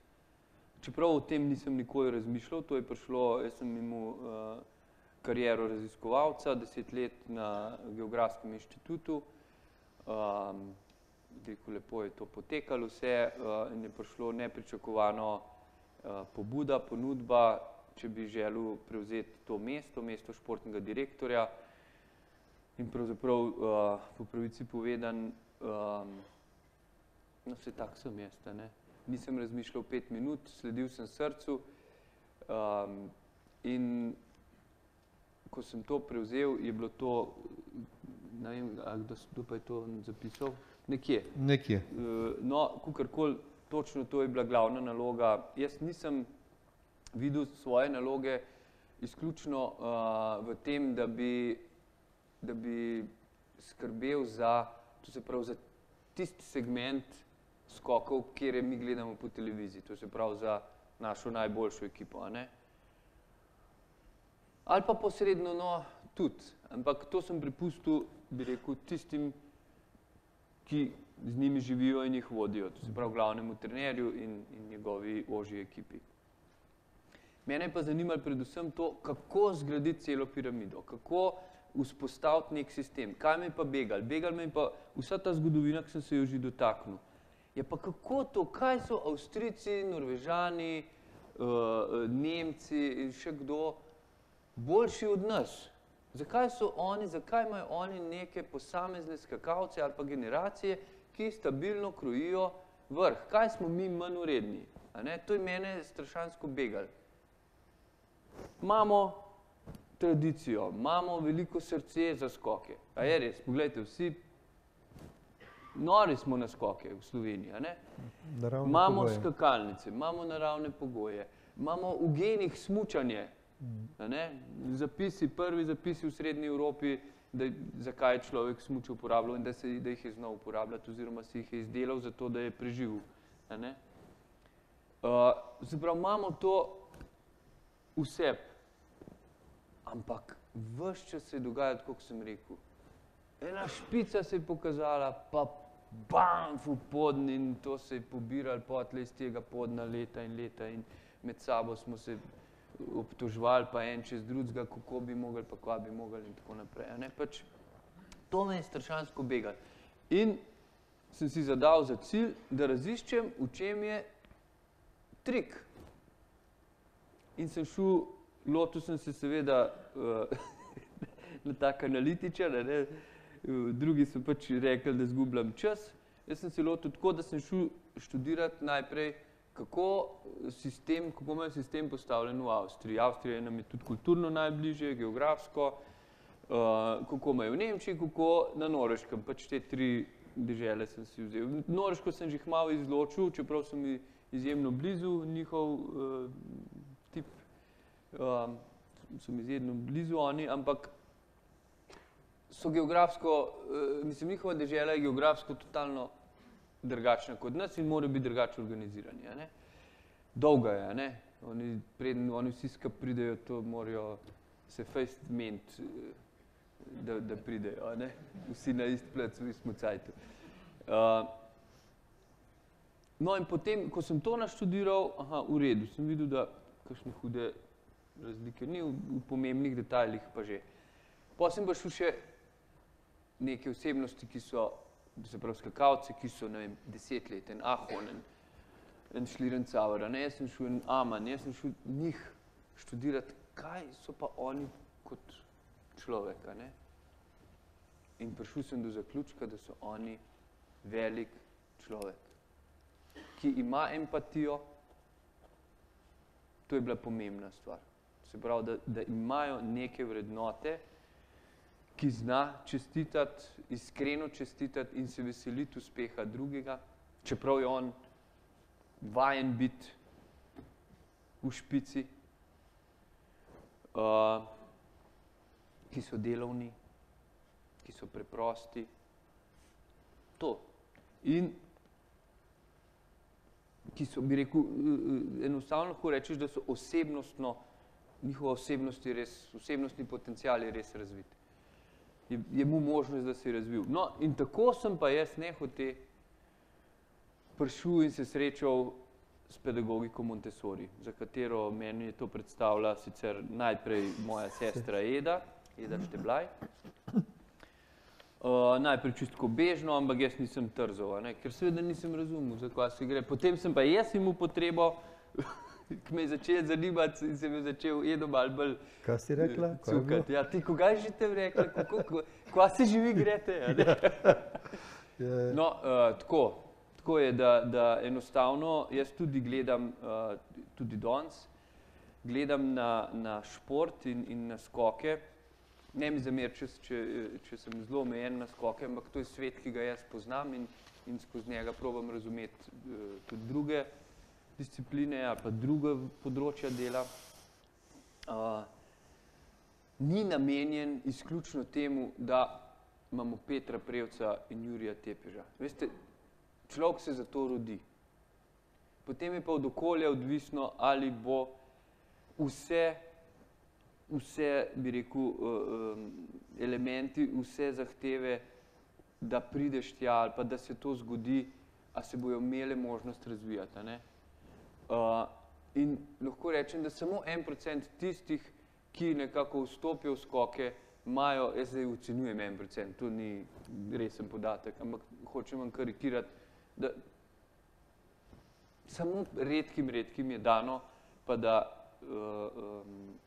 Čeprav o tem nisem nikoli razmišljal, to je prišlo, jaz sem imel kariero raziskovalca, 10 let na Geografskem inštitutu. Lepo je to potekalo vse in je prišlo nepričakovano pobuda, ponudba, če bi želel prevzeti to mesto športnega direktorja. In pravzaprav, po pravici povedan, no, vse tak sem jaz, ne. Nisem razmišljal 5 minut, sledil sem srcu in ko sem to prevzel, je bilo to, ne vem, kdo pa je to zapisal? Nekje. Nekje. No, kakorkoli, točno to je bila glavna naloga. Jaz nisem videl svoje naloge izključno v tem, da bi skrbel za, to se pravi, za tisti segment skokov, kjer mi gledamo po televiziji, to se pravi za našo najboljšo ekipo, a ne? Ali pa posredno, no, tudi, ampak to sem prepustil, bi rekel, tistim, ki z njimi živijo in jih vodijo, to se pravi glavnemu trenerju in njegovi ožji ekipi. Mene je pa zanimalo predvsem to, kako zgraditi celo piramido, kako vzpostaviti nek sistem. Kaj me je pa begal? Begal me je pa vsa ta zgodovina, ki sem se jo že dotaknil. Je pa kako to, kaj so Avstrijci, Norvežani, Nemci in še kdo boljši od nas? Zakaj so oni, zakaj imajo oni neke posamezne skakalce ali pa generacije, ki stabilno krojijo vrh? Kaj smo mi manj vredni? To je mene strašansko begal. Imamo tradicijo, imamo veliko srce za skoke. A je res? Poglejte, vsi nori smo na skoke v Sloveniji, a ne? Imamo skakalnice, imamo naravne pogoje, imamo v genih smučanje, a ne? Prvi zapisi v Srednji Evropi, zakaj je človek smučo uporabljal in da jih je znal uporabljati oziroma si jih je izdelal zato, da je preživel, a ne? Se pravi, imamo to vse, ampak ves čas se je dogajalo, kot sem rekel. Ena špica se je pokazala, pa bam, v podn in to se je pobiralo potle iz tega podna leta in leta in med sabo smo se obtoževali pa en čez drugega, kako bi mogli, pa kva bi mogli in tako naprej. Pač to me je strašansko begal. In sem si zadal za cilj, da raziščem, v čem je trik. In sem šel, lotil sem se seveda na tak analitičar, drugi so pač rekli, da zgubljam čas. Jaz sem se lotil tako, da sem šel študirati najprej, kako imajo sistem postavljen v Avstriji. Avstrija nam je tudi kulturno najbližje, geografsko, kako imajo v Nemčiji, kako na Norveškem. Pač te 3 dežele sem si vzel. Norveško sem že malo izločil, čeprav so mi izjemno blizu, njihov tip so mi izjemno blizu oni, ampak so geografsko, mislim, njihova dežela je geografsko totalno drugačna kot nas in morajo biti drugače organizirani. Dolga je, oni vsi skupaj pridejo, to morajo se fejst meniti, da pridejo, vsi na isti plac, v istem cajtu. No in potem, ko sem to naštudiral, v redu, sem videl, da kakšne hude razlike ni, v pomembnih detaljih pa že. Potem sem pa šel še neke osebnosti, ki so, se pravi skakalci, ki so, ne vem, 10 let, en Ahon, en Schlierencauer, jaz sem šel en Amann, jaz sem šel njih študirati, kaj so pa oni kot človek, in prišel sem do zaključka, da so oni velik človek, ki ima empatijo. To je bila pomembna stvar. Se pravi, da imajo neke vrednote, ki zna čestitati, iskreno čestitati in se veseliti uspeha drugega, čeprav je on vajen biti v špici, ki so delovni, ki so preprosti. To. In ki so, bi rekel, enostavno lahko rečeš, da so osebnostno, njihova osebnostni potencial je res razvit. Je mu možnost, da se je razvil. No, in tako sem pa jaz nehote prišel in se srečal s pedagogiko Montessori, za katero meni je to predstavila sicer najprej moja sestra Eda Šteblaj. Najprej čisto bežno, ampak jaz nisem trzal, ker seveda nisem razumel, za kaj se gre. Potem sem pa jaz imel potrebo, ki me je začel zanimati in sem jo začel Edo malo bolj Kaj si rekla? cukati. Ja, ti koga že te rekla, kva se živi grete? No, tako je, da enostavno jaz tudi gledam, tudi danes, gledam na šport in na skoke. Ne mi zamer, če sem zelo omejen na skoke, ampak to je svet, ki ga jaz poznam in skozi njega probam razumeti tudi druge discipline ali pa druga področja dela. Ni namenjen izključno temu, da imamo Petra Prevca in Jurija Tepeža. Veste, človek se za to rodi. Potem je pa od okolja odvisno, ali bo vse, bi rekel, elementi, vse zahteve, da prideš tja ali pa da se to zgodi, a se bojo imele možnost razvijati. In lahko rečem, da samo 1% tistih, ki nekako vstopijo v skoke, imajo, jaz zdaj ocenjujem 1%, to ni resen podatek, ampak hočem vam karikirati, da samo redkim je dano, pa da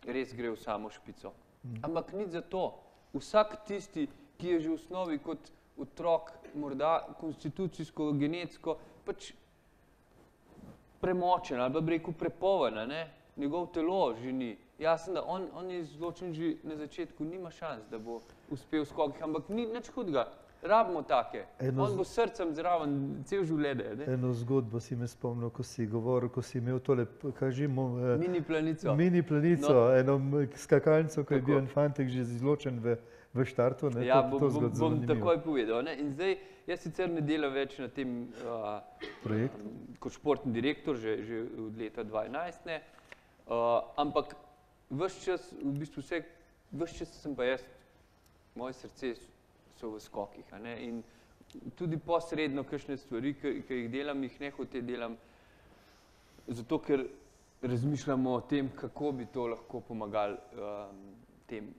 res gre v samo špico. Ampak nič za to. Vsak tisti, ki je že v osnovi kot otrok, morda konstitucijsko, genetsko, pač premočen ali pa bi rekel prepoln, njegov telo že ni. Jasno, da on je izločen že na začetku, nima šans, da bo uspel v skokih, ampak ni nič hudega. Rabimo take. On bo srcem zraven cel življenje. Eno zgodbo si me spomnil, ko si govoril, ko si imel tole, kažemo... Mini planico. Mini planico, eno skakalnico, ko je bil en fantek že izločen v štartu. Ja, bom takoj povedal. In zdaj, jaz sicer ne delam več na tem kot športni direktor, že od leta 2011, ampak ves čas, v bistvu ves čas sem pa jaz, moje srce so v skokih. In tudi posredno kakšne stvari, ki jih delam, jih nehote delam, zato ker razmišljamo o tem, kako bi to lahko pomagali tem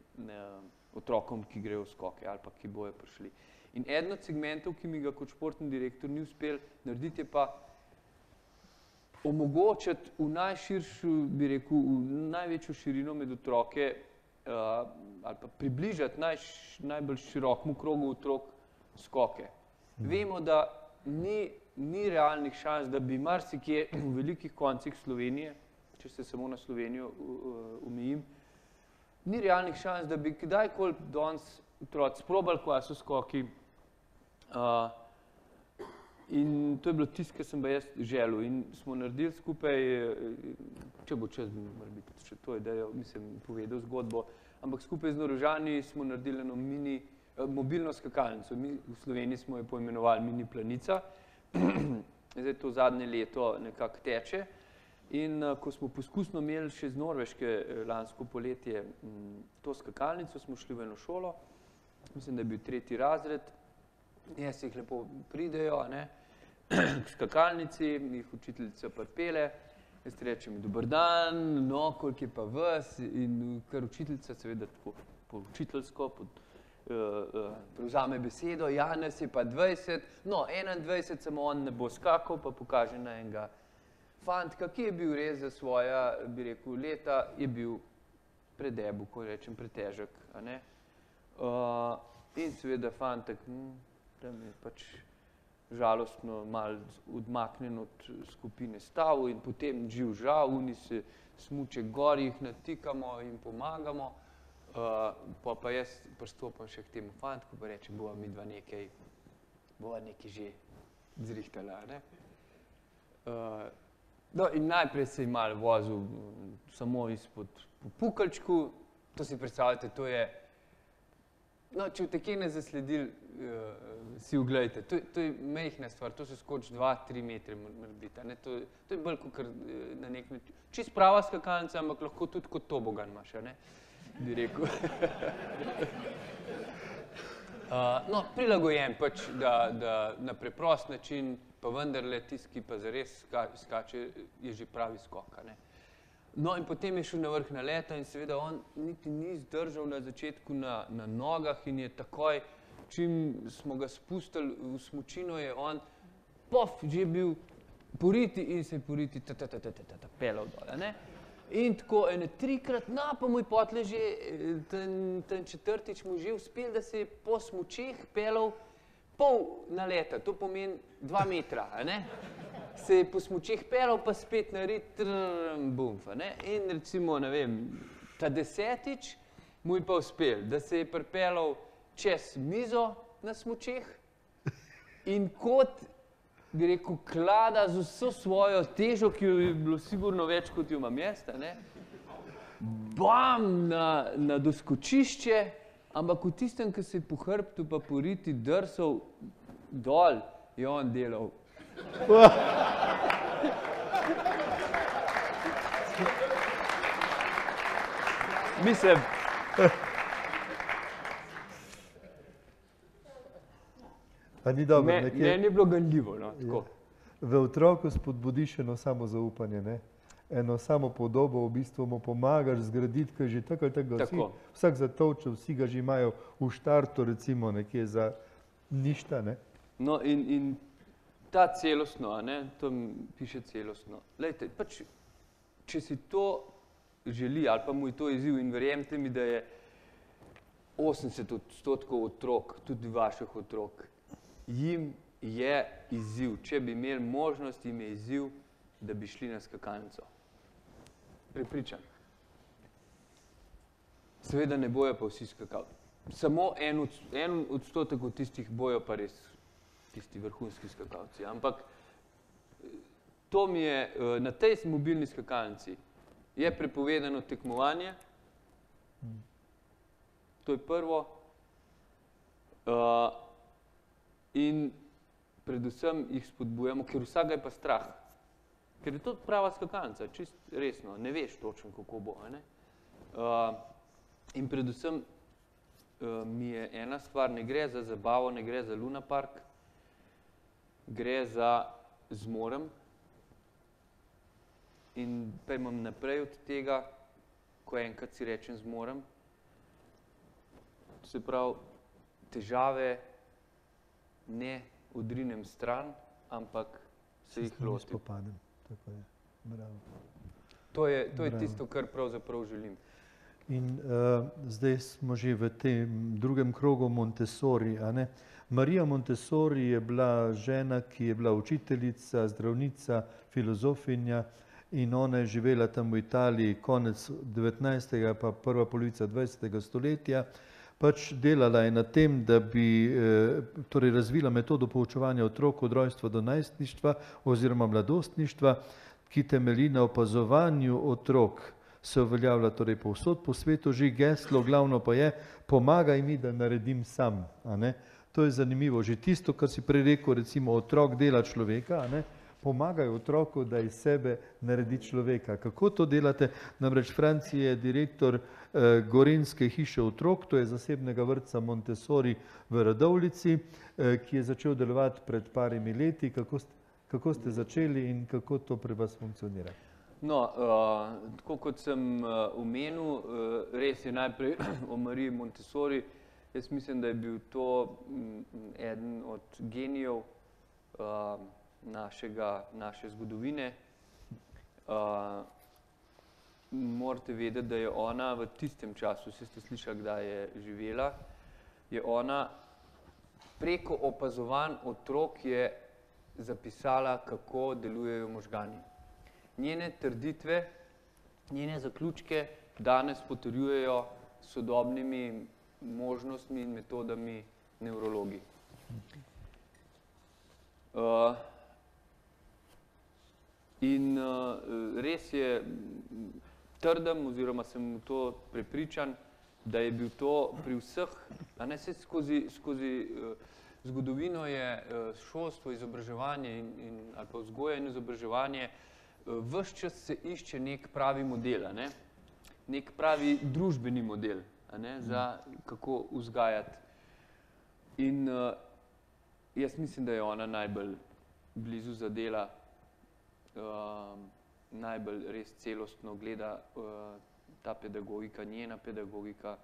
otrokom, ki grejo v skoke ali pa ki bojo prišli. In eden od segmentov, ki mi ga kot športni direktor ni uspel narediti, je pa omogočiti v najširšo, bi rekel, v največjo širino med otroke ali pa približati najbolj širokemu krogu otrok skoke. Vemo, da ni realnih šans, da bi marsikje v velikih koncih Slovenije, če se samo na Slovenijo omejim, ni realnih šans, da bi kdajkoli danes otroci sprobali, kaj so skoki. In to je bilo tisto, kar sem pa jaz želel. In smo naredili skupaj, če bo čas, mora biti še to idejo, mislim, povedal zgodbo, ampak skupaj z Norožani smo naredili eno mobilno skakalnico. Mi v Sloveniji smo jo poimenovali Mini planica. Zdaj to zadnje leto nekako teče. In ko smo poskusno imeli še z Norveške lansko poletje to skakalnico, smo šli v eno šolo, mislim, da je bil 3. razred, jaz jih lepo pridejo, k skakalnici, jih učiteljica pripelje, jaz rečem, dober dan, no, koliko je pa vas, in kar učiteljica seveda tako po učiteljsko prevzame besedo, ja, nas je pa 20, no, 21, samo on ne bo skakal, pa pokaže na enega fantka, ki je bil res za svoja, bi rekel, leta, je bil predebel, ko rečem, pretežek, in seveda fantek, tam je pač žalostno malo odmaknjen od skupine stav in potem živ žal, oni se smuče gor, jih natikamo in pomagamo, pa jaz pristopam še k temu fantku, pa rečem, bova midva nekaj že zrihtala. No in najprej se je malo vozil samo izpod po pukalčku, to si predstavljate, to je, no, če v te ne zasledili, si uglejte, to je mehna stvar, to se skoči 2-3 metre narediti, to je bolj kot na nek način, čist prava skakalnica, ampak lahko tudi kot tobogan imaš, bi rekel. No, prilagojen pač, da na preprost način pa vendarle tisti, ki pa zares skače, je že pravi skok, a ne. No in potem je šel na vrh naleta in seveda on niti ni zdržal na začetku na nogah in je takoj, čim smo ga spustili v smučino, je on že bil poriti in se je poriti pelal dol, a ne. In tako ene 3-krat, no pa mu je potle že ten četrtič mu že uspel, da se je po smučeh pelal pol naleta, to pomeni 2 metra, a ne. Se je po smučeh pelal, pa spet narit, bumf, a ne. In recimo, ne vem, ta 10-tič mu je pa uspel, da se je pripeljal čez mizo na smučeh in kot, bi rekel, klada z vso svojo težo, ki jo je bilo sigurno več, kot jo imam jaz, a ne, bam, na doskočišče, ampak v tistem, ki se je po hrbtu pa po riti drsal dol, je on delal. Mislim, A ni dobro, meni je bilo ganljivo, no, tako. V otroku spodbudiš eno samozaupanje, ne? Eno samopodobo, v bistvu mu pomagaš zgraditi, ker že tako ali tako ga vsak zatolče, vsi ga že imajo v štartu, recimo nekje za ništa, ne? No in ta celostno, a ne, to piše celostno. Glejte, pač, če si to želi ali pa mu je to izziv in verjemite mi, da je 80% otrok, tudi vaših otrok, jim je izziv. Če bi imeli možnost, jim je izziv, da bi šli na skakalnico. Prepričan. Seveda ne bojo pa vsi skakali. Samo 1% od tistih bojo pa res tisti vrhunski skakalci. Ampak to mi je, na tej mobilni skakalnici je prepovedano tekmovanje. To je prvo. In predvsem jih spodbujamo, ker vsega je pa strah. Ker je to prava skakalnica, čist resno, ne veš točno, kako bo, a ne. In predvsem mi je ena stvar, ne gre za zabavo, ne gre za Luna Park, gre za zmorem. In pa imam naprej od tega, ko enkrat si rečem zmorem, se pravi, težave ne odrinem stran, ampak se jih lotim. Tako je, bravo. To je tisto, kar pravzaprav želim. In zdaj smo že v tem drugem krogu Montessori, a ne? Marija Montessori je bila žena, ki je bila učiteljica, zdravnica, filozofinja in ona je živela tam v Italiji konec 19. pa prva polovica 20. stoletja. Pač delala je na tem, da bi torej razvila metodo poučevanja otrok od rojstva do najstništva oziroma mladostništva, ki temelji na opazovanju otrok. Se uveljavlja torej povsod po svetu, že geslo, glavno pa je, pomagaj mi, da naredim sam. A ne? To je zanimivo. Že tisto, kar si prej rekel, recimo otrok dela človeka, a ne? Pomagaj otroku, da iz sebe naredi človeka. Kako to delate? Namreč Franci je direktor Gorenjske hiše otrok, to je zasebnega vrtca Montessori v Radovljici, ki je začel delovati pred parimi leti. Kako ste začeli in kako to pri vas funkcionira? No, tako kot sem omenil, res je najprej o Mariji Montessori. Jaz mislim, da je bil to eden od genijev naše zgodovine. Morate vedeti, da je ona v tistem času, vsi ste slišali, kdaj je živela, je ona preko opazovanj otrok je zapisala, kako delujejo možgani. Njene trditve, njene zaključke danes potrjujejo sodobnimi možnostmi in metodami nevrologi. In res je, trdim oziroma sem to prepričan, da je bil to pri vseh, a ne se skozi zgodovino je šolstvo, izobraževanje ali pa vzgoja in izobraževanje, ves čas se išče nek pravi model, a ne? Nek pravi družbeni model, a ne? Za kako vzgajati. In jaz mislim, da je ona najbolj blizu zadela, najbolj res celostno gleda ta pedagogika, njena pedagogika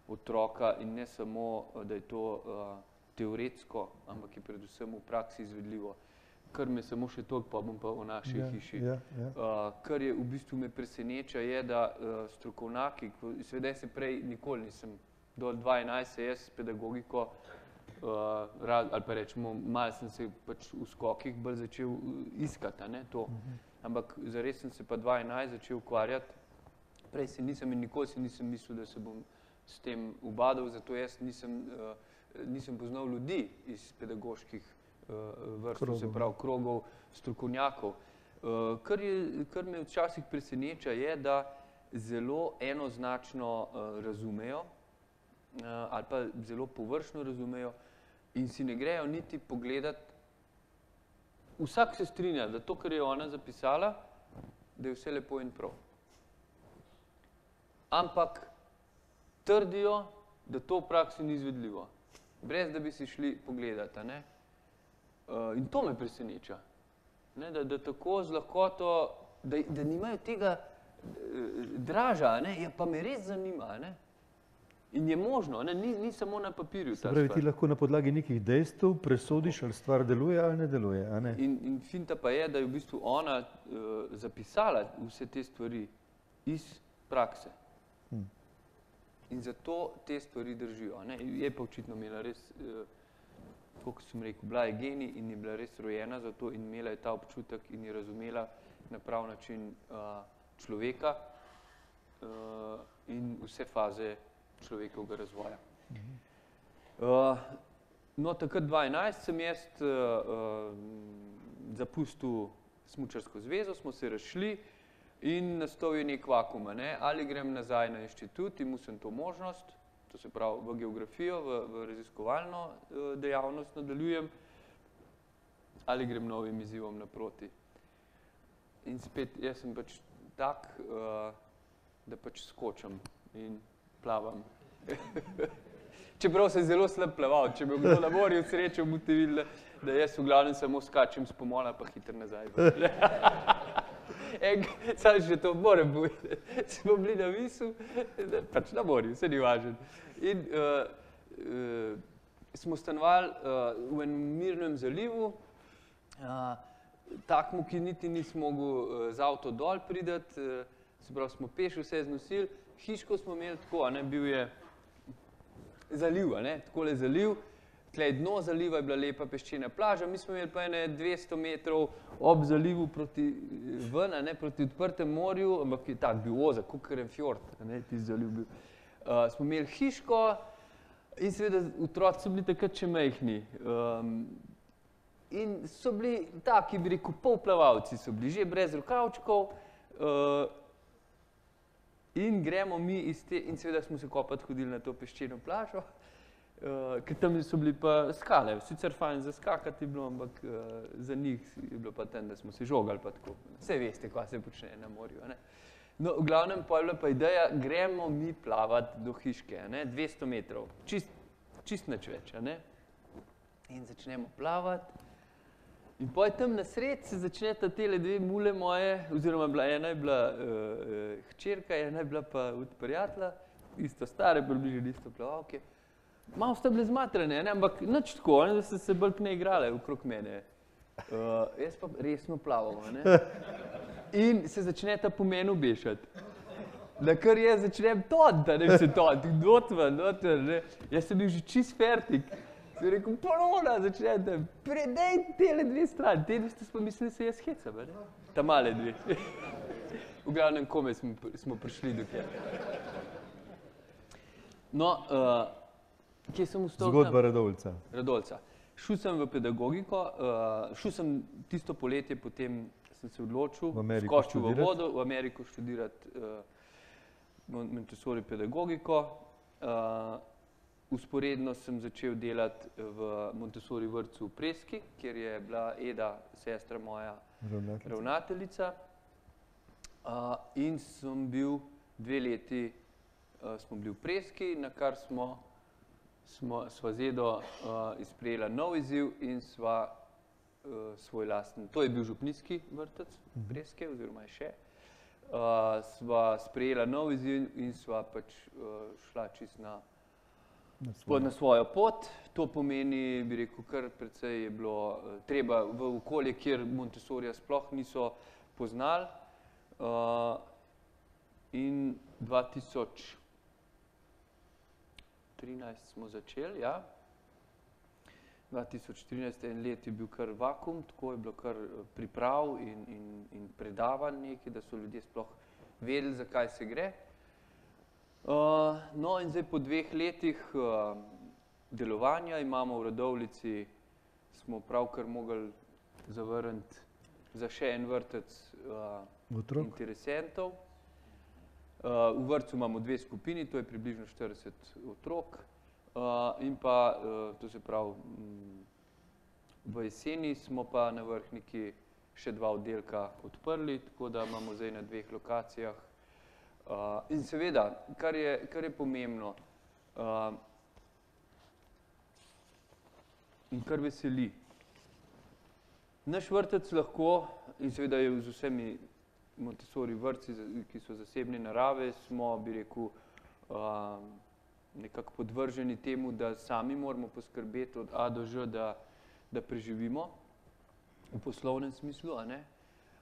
otroka in ne samo, da je to teoretsko, ampak je predvsem v praksi izvedljivo. Kar me samo še toliko, pa bom pa o naši hiši. Kar je v bistvu me preseneča je, da strokovnjaki, seveda se prej nikoli nisem, do 2011 se jaz pedagogiko, ali pa rečemo, malo sem se pač v skokih bolj začel iskati, ne, to. Ampak zares sem se pa 2011 začel ukvarjati, prej se nisem in nikoli se nisem mislil, da se bom s tem ubadal, zato jaz nisem poznal ljudi iz pedagoških vrstov, se pravi krogov strokovnjakov. Kar me včasih preseneča je, da zelo enoznačno razumejo ali pa zelo površno razumejo in si ne grejo niti pogledati. Vsak se strinja, da to, kar je ona zapisala, da je vse lepo in prav. Ampak trdijo, da to v praksi ni izvedljivo, brez da bi si šli pogledati, ne? In to me preseneča, ne? Da tako z lahkoto, da nimajo tega draža, ne? Ja, pa me res zanima, ne? In je možno, ne? Ni samo na papirju ta stvar. Se pravi, ti lahko na podlagi nekih dejstev presodiš, ali stvar deluje ali ne deluje, a ne? In finta pa je, da je v bistvu ona zapisala vse te stvari iz prakse. In zato te stvari držijo, ne? Je pa očitno imela res, kot sem rekel, bila je genij in je bila res rojena za to in imela je ta občutek in je razumela na prav način človeka in vse faze človekovega razvoja. No, takrat 2011 sem jaz zapustil Smučarsko zvezo, smo se razšli in nastal je nek vakuum, ne? Ali grem nazaj na inštitut, imel sem to možnost, to se pravi v geografijo, v raziskovalno dejavnost nadaljujem, ali grem novim izzivom naproti. In spet, jaz sem pač tak, da pač skočam in plavam. Čeprav sem zelo slab plaval, če bi kdo na morju srečal, boste videli, da jaz v glavnem samo skačem s pomola, pa hitro nazaj. Sam še to moram povedati. Smo bili na Visu, pač na morju, se ni važno. In smo stanovali v enem mirnem zalivu, takmu, ki niti nisem mogel z avto dol pridati, se pravi, smo peš vse znosili, hiško smo imeli tako, a ne, bil je zaliv, a ne, takole zaliv, tle dno zaliva je bila lepa peščena plaža, mi smo imeli pa ene 200 metrov ob zalivu proti ven, a ne, proti odprtem morju, ampak je tak bil ozek, kakor en fjord, a ne, tisti zaliv bil. Smo imeli hiško in seveda otroci so bili takrat še majhni. In so bili taki, bi rekel, polplavalci so bili, že brez rokavčkov. In gremo mi iz te, in seveda smo se kopati hodili na to peščeno plažo, ker tam so bili pa skale, sicer fajn za skakati je bilo, ampak za njih je bilo pa tam, da smo se žogali pa tako. Vse veste, kaj se počne na morju, a ne. No, v glavnem pa je bila pa ideja, gremo mi plavati do hiške, a ne, 200 metrov, čist nič več, a ne. In začnemo plavati. In potem tam na sred se začneta tele dve mule moje, oziroma ena je bila hčerka, ena je bila pa od prijatelja, isto stare, približno isto plavalke. Malo sta bile zmatrane, ampak nič tako, da so se bolj ne igrale okrog mene. Jaz pa resno plaval, ne. In se začneta po meni obešati. Da kar jaz začnem toniti, da ne se toniti, noter, ne. Jaz sem bil že čist fertik. Sem rekel, polona, začnete, predej tele dve strani. Te dve ste pa mislili, da se jaz hecam, ne? Ta male dve. V glavnem kome smo prišli do kje. No, kje sem vstal? Zgodba Radovljica. Radovljica. Šel sem v pedagogiko, šel sem tisto poletje, potem sem se odločil, skočil v vodo, v Ameriko študirati Montessori pedagogiko. Vzporedno sem začel delati v Montessori vrtcu v Preski, kjer je bila Eda, sestra moja, ravnateljica. In sem bil 2 leti, smo bili v Preski, na kar sva z Edo izprejela nov izziv in sva svoj lasten. To je bil župnijski vrtec, Breske, oziroma je še. Sva sprejela nov izziv in sva pač šla čist na svojo pot. To pomeni, bi rekel, kar precej je bilo treba v okolje, kjer Montessorija sploh niso poznali. In 2013 smo začeli, ja. 2013 en let je bil kar vakuum, tako je bilo kar priprav in predavanj nekaj, da so ljudje sploh vedeli, zakaj se gre. No in zdaj po 2 letih delovanja imamo v Radovljici, smo pravkar mogli zavrniti za še en vrtec interesentov. V vrtcu imamo 2 skupini, to je približno 40 otrok. In pa, to se pravi, v jeseni smo pa na Vrhniki še 2 oddelka odprli, tako da imamo zdaj na 2 lokacijah. In seveda, kar je pomembno in kar veseli, naš vrtec lahko, in seveda je z vsemi Montessori vrtci, ki so zasebne narave, smo, bi rekel, nekako podvrženi temu, da sami moramo poskrbeti od A do Ž, da preživimo v poslovnem smislu, a ne?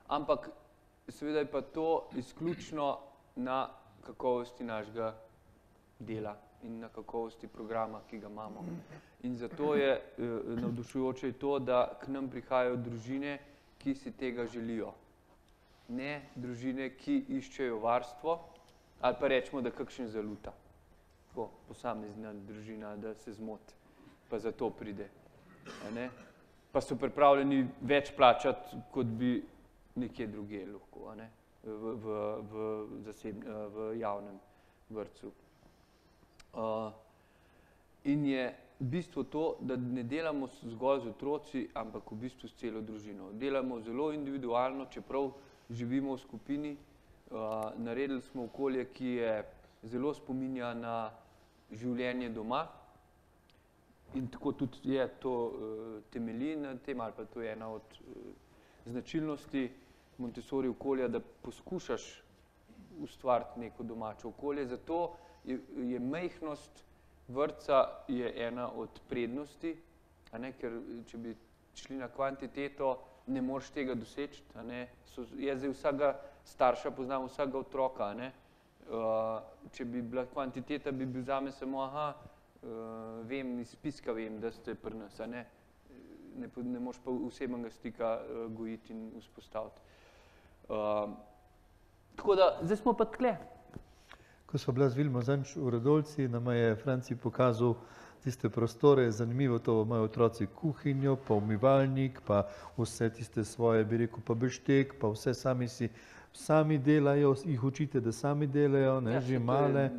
Ampak seveda je pa to izključno na kakovosti našega dela in na kakovosti programa, ki ga imamo. In zato je navdušujoče to, da k nam prihajajo družine, ki si tega želijo. Ne družine, ki iščejo varstvo, ali pa rečemo, da kakšen zaluta. Tako, posamezna družina, da se zmoti, pa zato pride. Pa so pripravljeni več plačati, kot bi nekje drugje lahko, v javnem vrtcu. In je bistvo to, da ne delamo zgolj z otroci, ampak v bistvu s celo družino. Delamo zelo individualno, čeprav živimo v skupini. Naredili smo okolje, ki je zelo spominja na življenje doma in tako tudi je to temelji na tem, ali pa to je ena od značilnosti Montessori okolja, da poskušaš ustvariti neko domače okolje. Zato je majhnost vrtca je ena od prednosti, ker če bi šli na kvantiteto, ne moreš tega doseči. Jaz zdaj vsega starša poznam, vsega otroka. Če bi bila kvantiteta, bi bil zame samo, vem, iz spiska vem, da ste pri nas, ne moreš pa osebnega stika gojiti in vzpostaviti. Tako da, zdaj smo pa tkle. Ko smo bila z Vilmo zadnjič v Radovljici, nama je Franci pokazal tiste prostore, zanimivo to, imajo otroci kuhinjo, pa umivalnik, pa vse tiste svoje, bi rekel, pa beštek, pa vse sami delajo, jih učite, da sami delajo, že male,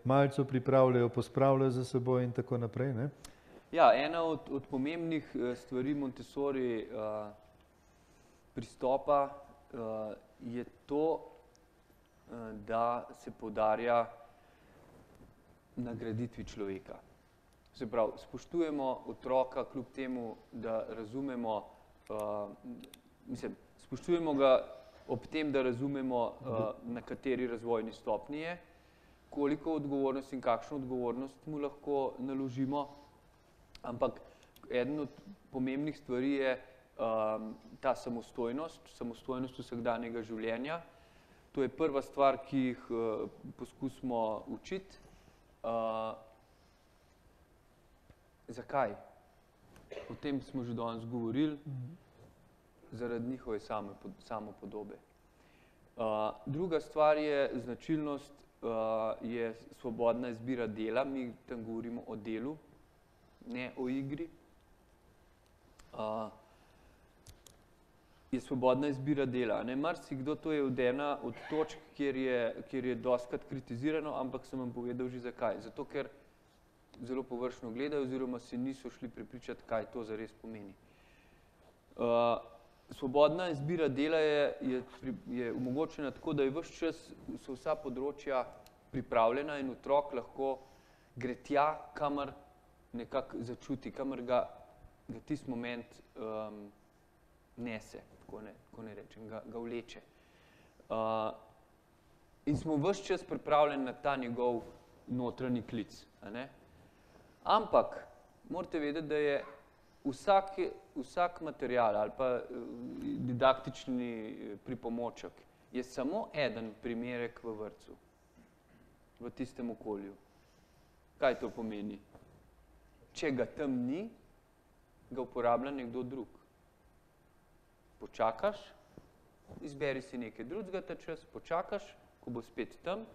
malco pripravljajo, pospravljajo za seboj in tako naprej. Ja, ena od pomembnih stvari Montessori pristopa je to, da se poudarja na graditvi človeka. Se pravi, spoštujemo otroka kljub temu, da razumemo, spoštujemo ga ob tem, da razumemo, na kateri razvojni stopnji je, koliko odgovornosti in kakšno odgovornost mu lahko naložimo, ampak eden od pomembnih stvari je ta samostojnost vsakdanjega življenja. To je prva stvar, ki jih poskusimo učiti. Zakaj? O tem smo že danes govorili. Zaradi njihove samopodobe. Druga stvar je značilnost, je svobodna izbira dela. Mi tam govorimo o delu, ne o igri. Je svobodna izbira dela. Marsikdo, to je ena od točk, kjer je dostikrat kritizirano, ampak sem vam povedal že zakaj. Zato, ker zelo površno gledajo oziroma si niso šli prepričati, kaj to zares pomeni. Svobodna izbira dela je omogočena tako, da je ves čas, so vsa področja pripravljena in otrok lahko gre tja, kamor nekako začuti, kamor ga tisti moment nese, tako ne rečem, ga vleče. In smo ves čas pripravljeni na ta njegov notranji klic. Ampak morate vedeti, da je vsak material ali pa didaktični pripomoček je samo eden primerek v vrtcu, v tistem okolju. Kaj to pomeni? Če ga tam ni, ga uporablja nekdo drug. Počakaš, izberi si nekaj drugega ta čas, počakaš, ko bo spet tam,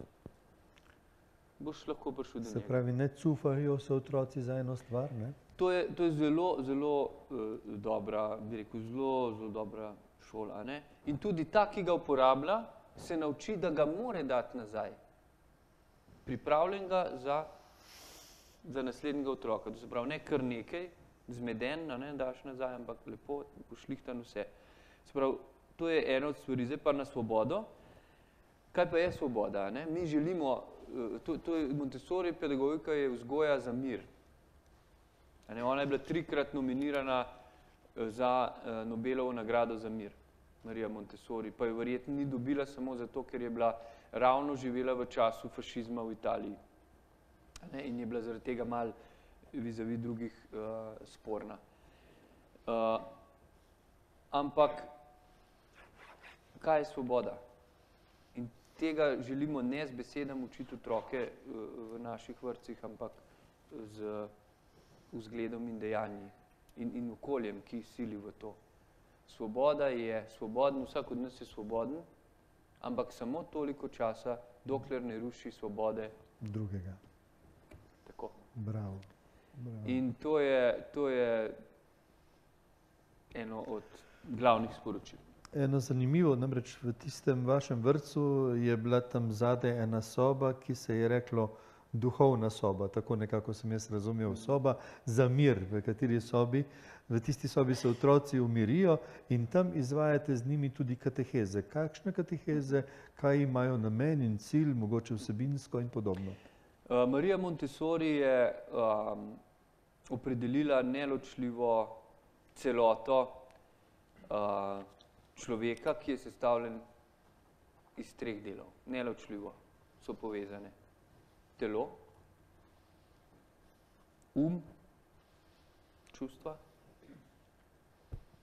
boš lahko prišel do njega. Se pravi, ne cufajo se otroci za eno stvar, ne? To je zelo dobra, bi rekel, zelo dobra šola. Ne? In tudi ta, ki ga uporablja, se nauči, da ga mora dati nazaj. Pripravljen ga za naslednjega otroka. To se pravi, ne kar nekaj, zmeden, ne daš nazaj, ampak lepo, pošlihtan vse. Se pravi, to je ena od stvari, zdaj pa na svobodo. Kaj pa je svoboda? Ne? Mi želimo, to je Montessori pedagogika je vzgoja za mir. Ona je bila 3-krat nominirana za Nobelovo nagrado za mir, Marija Montessori, pa jo verjetno ni dobila samo zato, ker je bila ravno živela v času fašizma v Italiji. In je bila zaradi tega malo vis-a-vis drugih sporna. Ampak, kaj je svoboda? In tega želimo ne z besedami učiti otroke v naših vrtcih, ampak z vzgledom in dejanji in okoljem, ki sili v to. Svoboda je svoboden, vsak od nas je svoboden, ampak samo toliko časa, dokler ne ruši svobode drugega. Tako. Bravo. In to je eno od glavnih sporočil. Eno zanimivo, namreč v tistem vašem vrtcu je bila tam zadaj ena soba, ki se je reklo duhovna soba, tako nekako sem jaz razumel, soba za mir, v kateri sobi, v tisti sobi se otroci umirijo in tam izvajate z njimi tudi kateheze. Kakšne kateheze, kaj imajo namen in cilj, mogoče vsebinsko in podobno? Marija Montessori je opredelila neločljivo celoto človeka, ki je sestavljen iz 3 delov. Neločljivo so povezane. Telo, čustva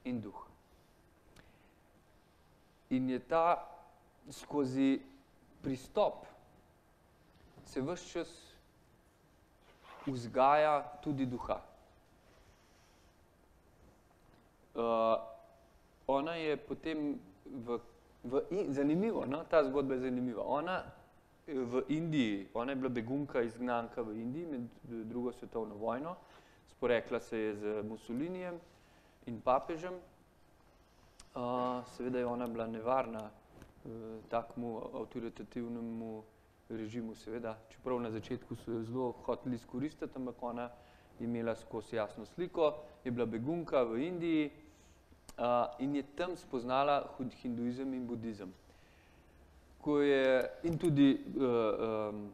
in duh. In je ta skozi pristop se ves čas vzgaja tudi duha. Ona je potem zanimivo, no? Ta zgodba je zanimiva. Ona v Indiji, ona je bila begunka, izgnanka v Indiji med 2. svetovno vojno, sporekla se je z Mussolinijem in papežem. Seveda je ona bila nevarna takmu avtoritativnemu režimu, seveda, čeprav na začetku so jo zelo hoteli izkoristiti, ampak ona je imela skozi jasno sliko, je bila begunka v Indiji in je tam spoznala hinduizem in budizem. In tudi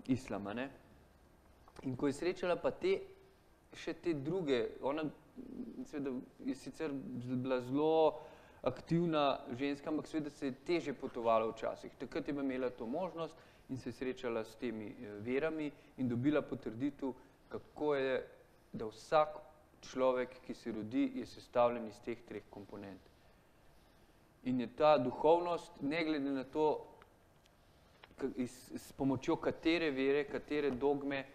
islam. In ko je srečala pa še te druge, ona seveda je sicer bila zelo aktivna ženska, ampak seveda se je težje potovala včasih. Takrat je imela to možnost in se je srečala s temi verami in dobila potrditev, kako je, da vsak človek, ki se rodi, je sestavljen iz teh 3 komponent. In je ta duhovnost, ne glede na to, s pomočjo katere vere, katere dogme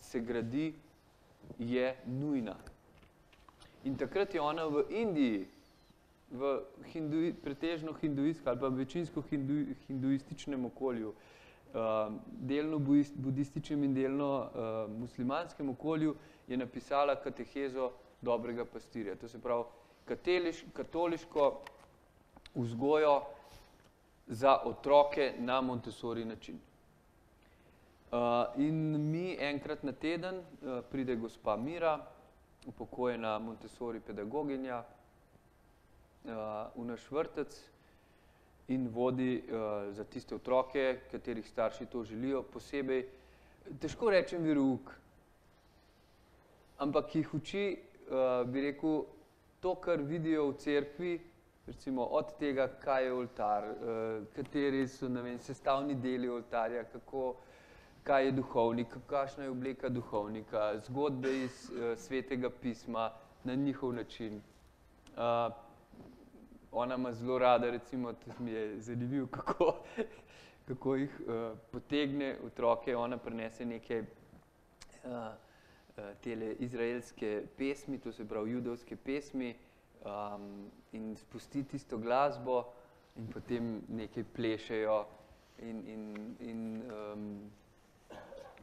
se gradi, je nujna. In takrat je ona v Indiji, v pretežno hinduistskem ali pa večinsko hinduističnem okolju, delno budističnem in delno muslimanskem okolju, je napisala katehezo dobrega pastirja. To se pravi katoliško vzgojo za otroke na Montessori način. In mi enkrat na teden pride gospa Mira, upokojena Montessori pedagoginja, v naš vrtec in vodi za tiste otroke, katerih starši to želijo, posebej, težko rečem verouk, ampak jih uči, bi rekel, to, kar vidijo v cerkvi, recimo od tega, kaj je oltar, kateri so, ne vem, sestavni deli oltarja, kaj je duhovnik, kakšna je obleka duhovnika, zgodbe iz Svetega pisma na njihov način. Ona ima zelo rada, recimo, to mi je zanimivo, kako jih potegne otroke, ona prinese neke tele izraelske pesmi, to se pravi judovske pesmi, in spusti tisto glasbo in potem nekaj plešejo in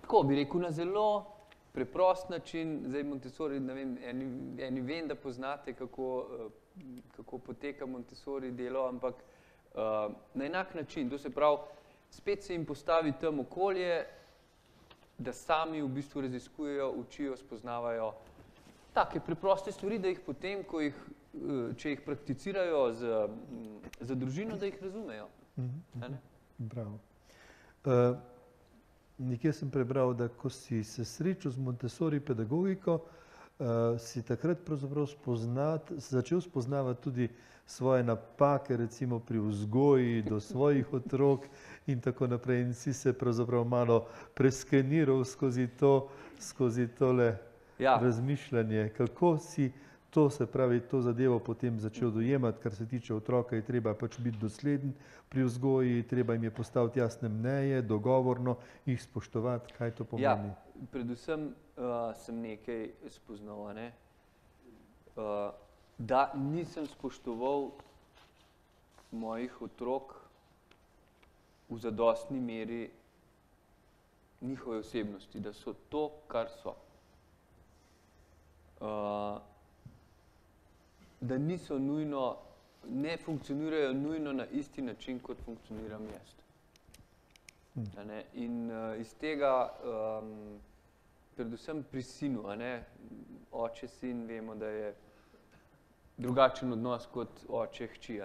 tako bi rekel, na zelo preprost način, zdaj Montessori, ne vem, eni vem, da poznate, kako poteka Montessori delo, ampak na enak način, to se pravi, spet se jim postavi tam okolje, da sami v bistvu raziskujejo, učijo, spoznavajo take preproste stvari, da jih potem, če jih prakticirajo za družino, da jih razumejo. Bravo. Nekje sem prebral, da ko si se srečal z Montessori pedagogiko, si takrat pravzaprav začel spoznavati tudi svoje napake, recimo pri vzgoji do svojih otrok in tako naprej, in si se pravzaprav malo preskeniral skozi tole razmišljanje. Kako si to, se pravi, to zadevo potem začel dojemati, kar se tiče otroka, je treba pač biti dosleden pri vzgoji, treba jim je postaviti jasne meje, dogovorno jih spoštovati, kaj to pomeni? Ja, predvsem sem nekaj spoznal, da nisem spoštoval mojih otrok v zadostni meri njihove osebnosti, da so to, kar so. Da niso nujno, ne funkcionirajo nujno na isti način, kot funkcioniram jaz. In iz tega, predvsem pri sinu, oče, sin, vemo, da je drugačen odnos kot oče, hči.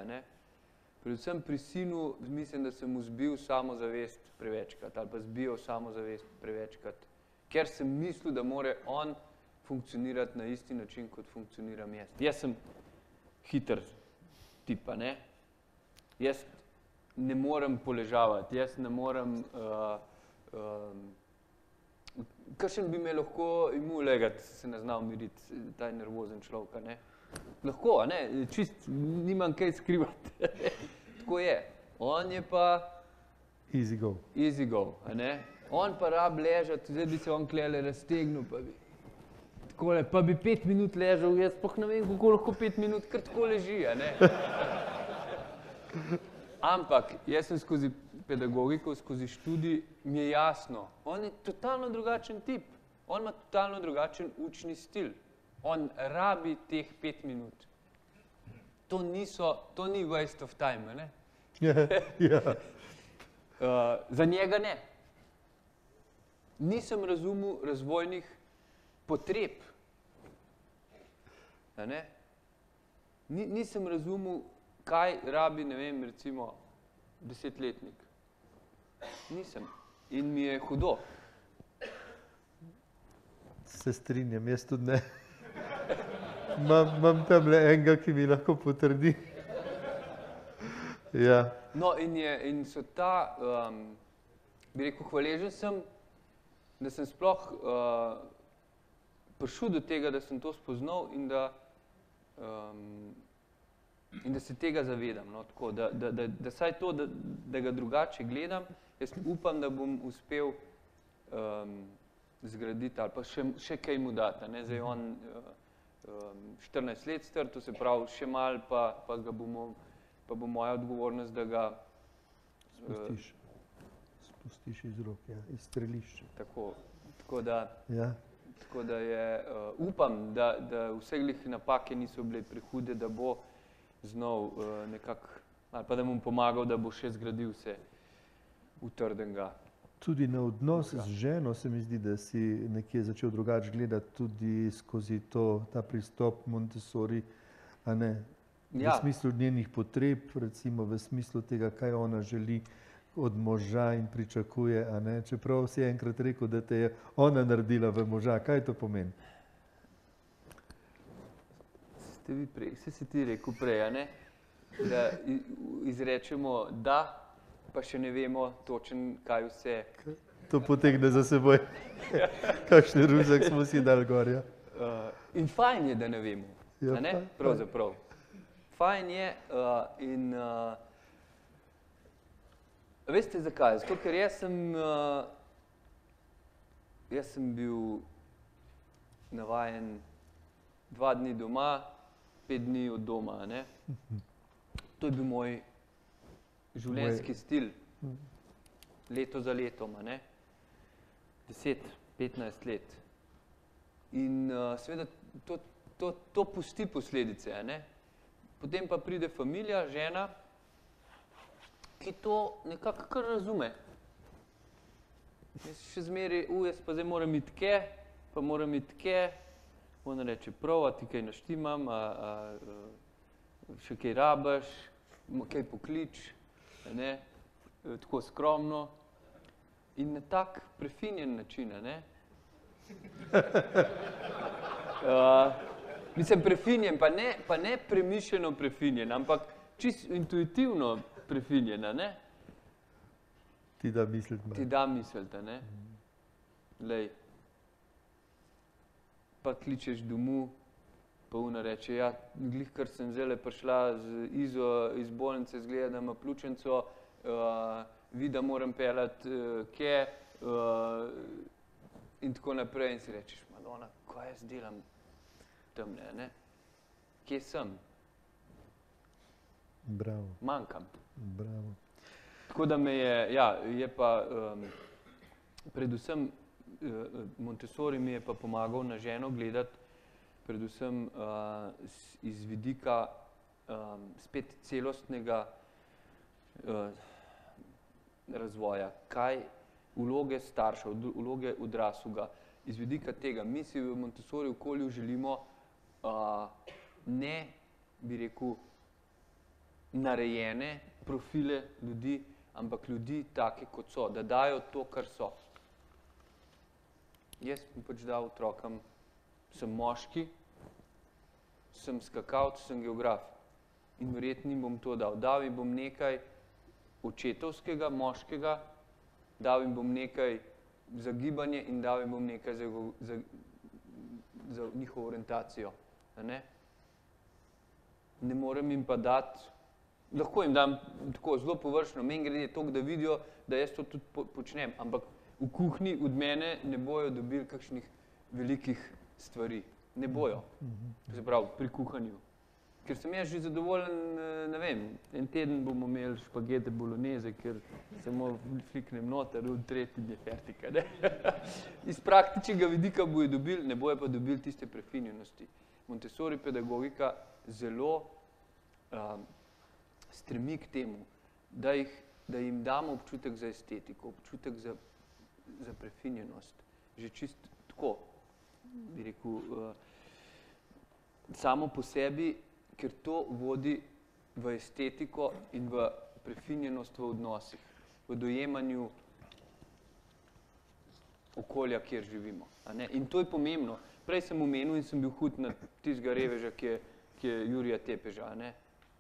Predvsem pri sinu mislim, da sem mu zbil samozavest prevečkrat ali pa zbijal samozavest prevečkrat, ker sem mislil, da more on funkcionirati na isti način, kot funkcioniram jaz. Jaz sem hiter tip, Jaz ne morem poležavati, jaz ne morem, kakšen bi me lahko imel legati, se ne zna umiriti, taj nervozen človek, Lahko, čist nimam kaj skrivati. Tako je. On je pa easy go. Easy go, On pa rab ležati, zdaj bi se on klele raztegnil, pa bi 5 minut ležal, jaz sploh ne vem, kako lahko 5 minut kar tako leži, Ampak, jaz sem skozi pedagogiko, skozi študij, mi je jasno, on je totalno drugačen tip, on ima totalno drugačen učni stil, on rabi teh 5 minut. To ni waste of time, Za njega ne. Nisem razumel razvojnih potreb. Nisem razumel, kaj rabi, ne vem, recimo 10-letnik. Nisem. In mi je hudo. Se strinjam, jaz tudi ne. Imam tamle enega, ki mi lahko potrdi. Ja. No, in so bi rekel, hvaležen sem, da sem sploh prišel do tega, da sem to spoznal in da se tega zavedam. Tako, da saj to, da ga drugače gledam, jaz upam, da bom uspel zgraditi ali pa še kaj mu dati. Zdaj on 14 let star, to se pravi še malo, pa bo moja odgovornost, da ga spustiš iz rok, iz strelišča. Tako da je, upam, da vse napake niso bile prehude, da bo znal nekako, ali pa da mu pomagal, da bo še zgradil vse utrdenega. Tudi na odnos z ženo se mi zdi, da si nekje začel drugače gledati tudi skozi ta pristop Montessori, v smislu njenih potreb, recimo v smislu tega, kaj ona želi od moža in pričakuje, čeprav si enkrat rekel, da te je ona naredila v moža. Kaj to pomeni? ste vi prej, vse si ti rekel prej, a ne? Da izrečemo da, pa še ne vemo točen, kaj vse. To potegne za seboj. Kakšen ruzak smo si dali gor, ja. In fajn je, da ne vemo, Ja, a ne? fajn. Pravzaprav. Fajn je in veste zakaj? Zato, ker jaz sem bil navajen 2 dni doma, 5 dni od doma, a ne? To je bil moj življenjski stil, leto za letom, a ne? 10-15 let. In seveda to pusti posledice, a ne? Potem pa pride familija, žena, ki to nekako kar razume. Jaz še zmeri, jaz pa zdaj moram iti tke, pa moram iti tke, ona reče prav, a ti kaj naštimam, še kaj rabaš, kaj poklič, a ne, tako skromno. In na tak prefinjen način, a ne. Mislim, prefinjen, pa ne premišljeno prefinjen, ampak čisto intuitivno prefinjen, a ne. Ti da misliti Ti da misliti, a ne. Glej, pa kličeš domov, pa ona reče, ja, glih, kar sem zdajle prišla z Izo iz bolnice, izgleda, da ima pljučnico, vidi, da moram peljati kje in tako naprej. In si rečeš, Madonna, kaj jaz delam tamle, ne? Kje sem? Bravo, Manjkam. bravo. Tako da me je, ja, je pa predvsem Montessori mi je pa pomagal na ženo gledati, predvsem iz vidika spet celostnega razvoja. Kaj vloge staršev, vloge odraslega, iz vidika tega. Mi si v Montessori okolju želimo ne, bi rekel, narejene profile ljudi, ampak ljudi take, kot so, da dajo to, kar so. Jaz bi pač dal otrokom, sem moški, sem skakalec, sem geograf in verjetno jim bom to dal. Dal jim bom nekaj očetovskega, moškega, dal jim bom nekaj za gibanje in dal jim bom nekaj za njihovo orientacijo. Ne morem jim pa dati, lahko jim dam tako zelo površno, meni gre toliko, da vidijo, da jaz to tudi počnem, ampak v kuhinji od mene ne bojo dobili kakšnih velikih stvari. Ne bojo, se pravi, pri kuhanju. Ker sem jaz že zadovoljen, ne vem, en teden bomo imeli špagete bolognese, ker samo fliknem noter, v tretji je fertika, ne. Iz praktičnega vidika bojo dobili, ne bojo pa dobili tiste prefinjenosti. Montessori pedagogika zelo stremi k temu, da jim damo občutek za estetiko, občutek za prefinjenost. Že čisto tako, bi rekel, samo po sebi, ker to vodi v estetiko in v prefinjenost v odnosih, v dojemanju okolja, kjer živimo. In to je pomembno. Prej sem omenil in sem bil hud na tistega reveža, ki je Jurija Tepeža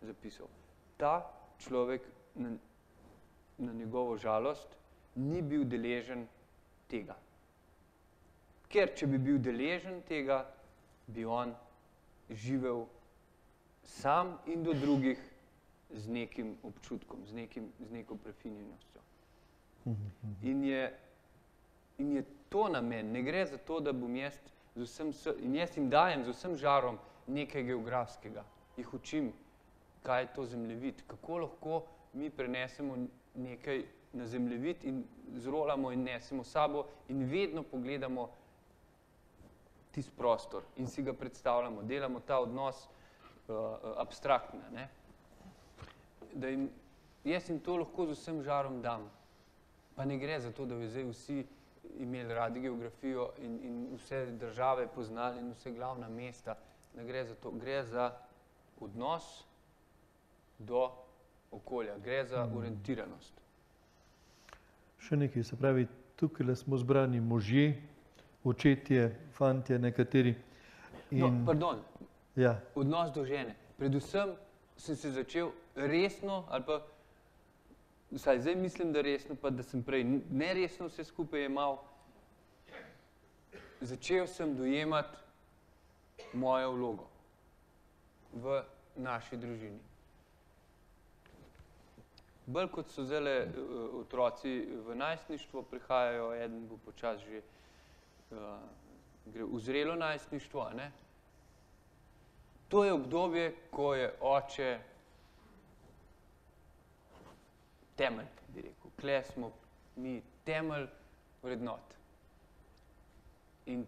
zapisal. Ta človek na njegovo žalost ni bil deležen tega. Ker če bi bil deležen tega, bi on živel sam in do drugih z nekim občutkom, z neko prefinjenostjo. In je to namen. Ne gre za to, da bom jaz z vsem, in jaz jim dajem z vsem žarom nekaj geografskega. Jih učim, kaj je to zemljevid, kako lahko mi prenesemo nekaj na zemljevid in zrolamo in nesemo sabo in vedno pogledamo tisti prostor in si ga predstavljamo, delamo ta odnos abstraktno. Jaz jim to lahko z vsem žarom dam. Pa ne gre za to, da bi zdaj vsi imeli radi geografijo in vse države poznali in vse glavna mesta. Ne gre za to, gre za odnos do okolja, gre za orientiranost. Še nekaj, se pravi, tukaj smo zbrani možje, očetje, fantje nekateri. No, pardon, Ja, odnos do žene. Predvsem sem se začel resno, ali pa vsaj zdaj mislim, da resno, pa da sem prej neresno vse skupaj jemal, začel sem dojemati mojo vlogo v naši družini. Bolj kot so zdaj otroci v najstništvo, prihajajo, eden bo počas že gre v zrelo najstništvo, ne? To je obdobje, ko je oče temelj, bi rekel. Kle smo mi temelj vrednot. In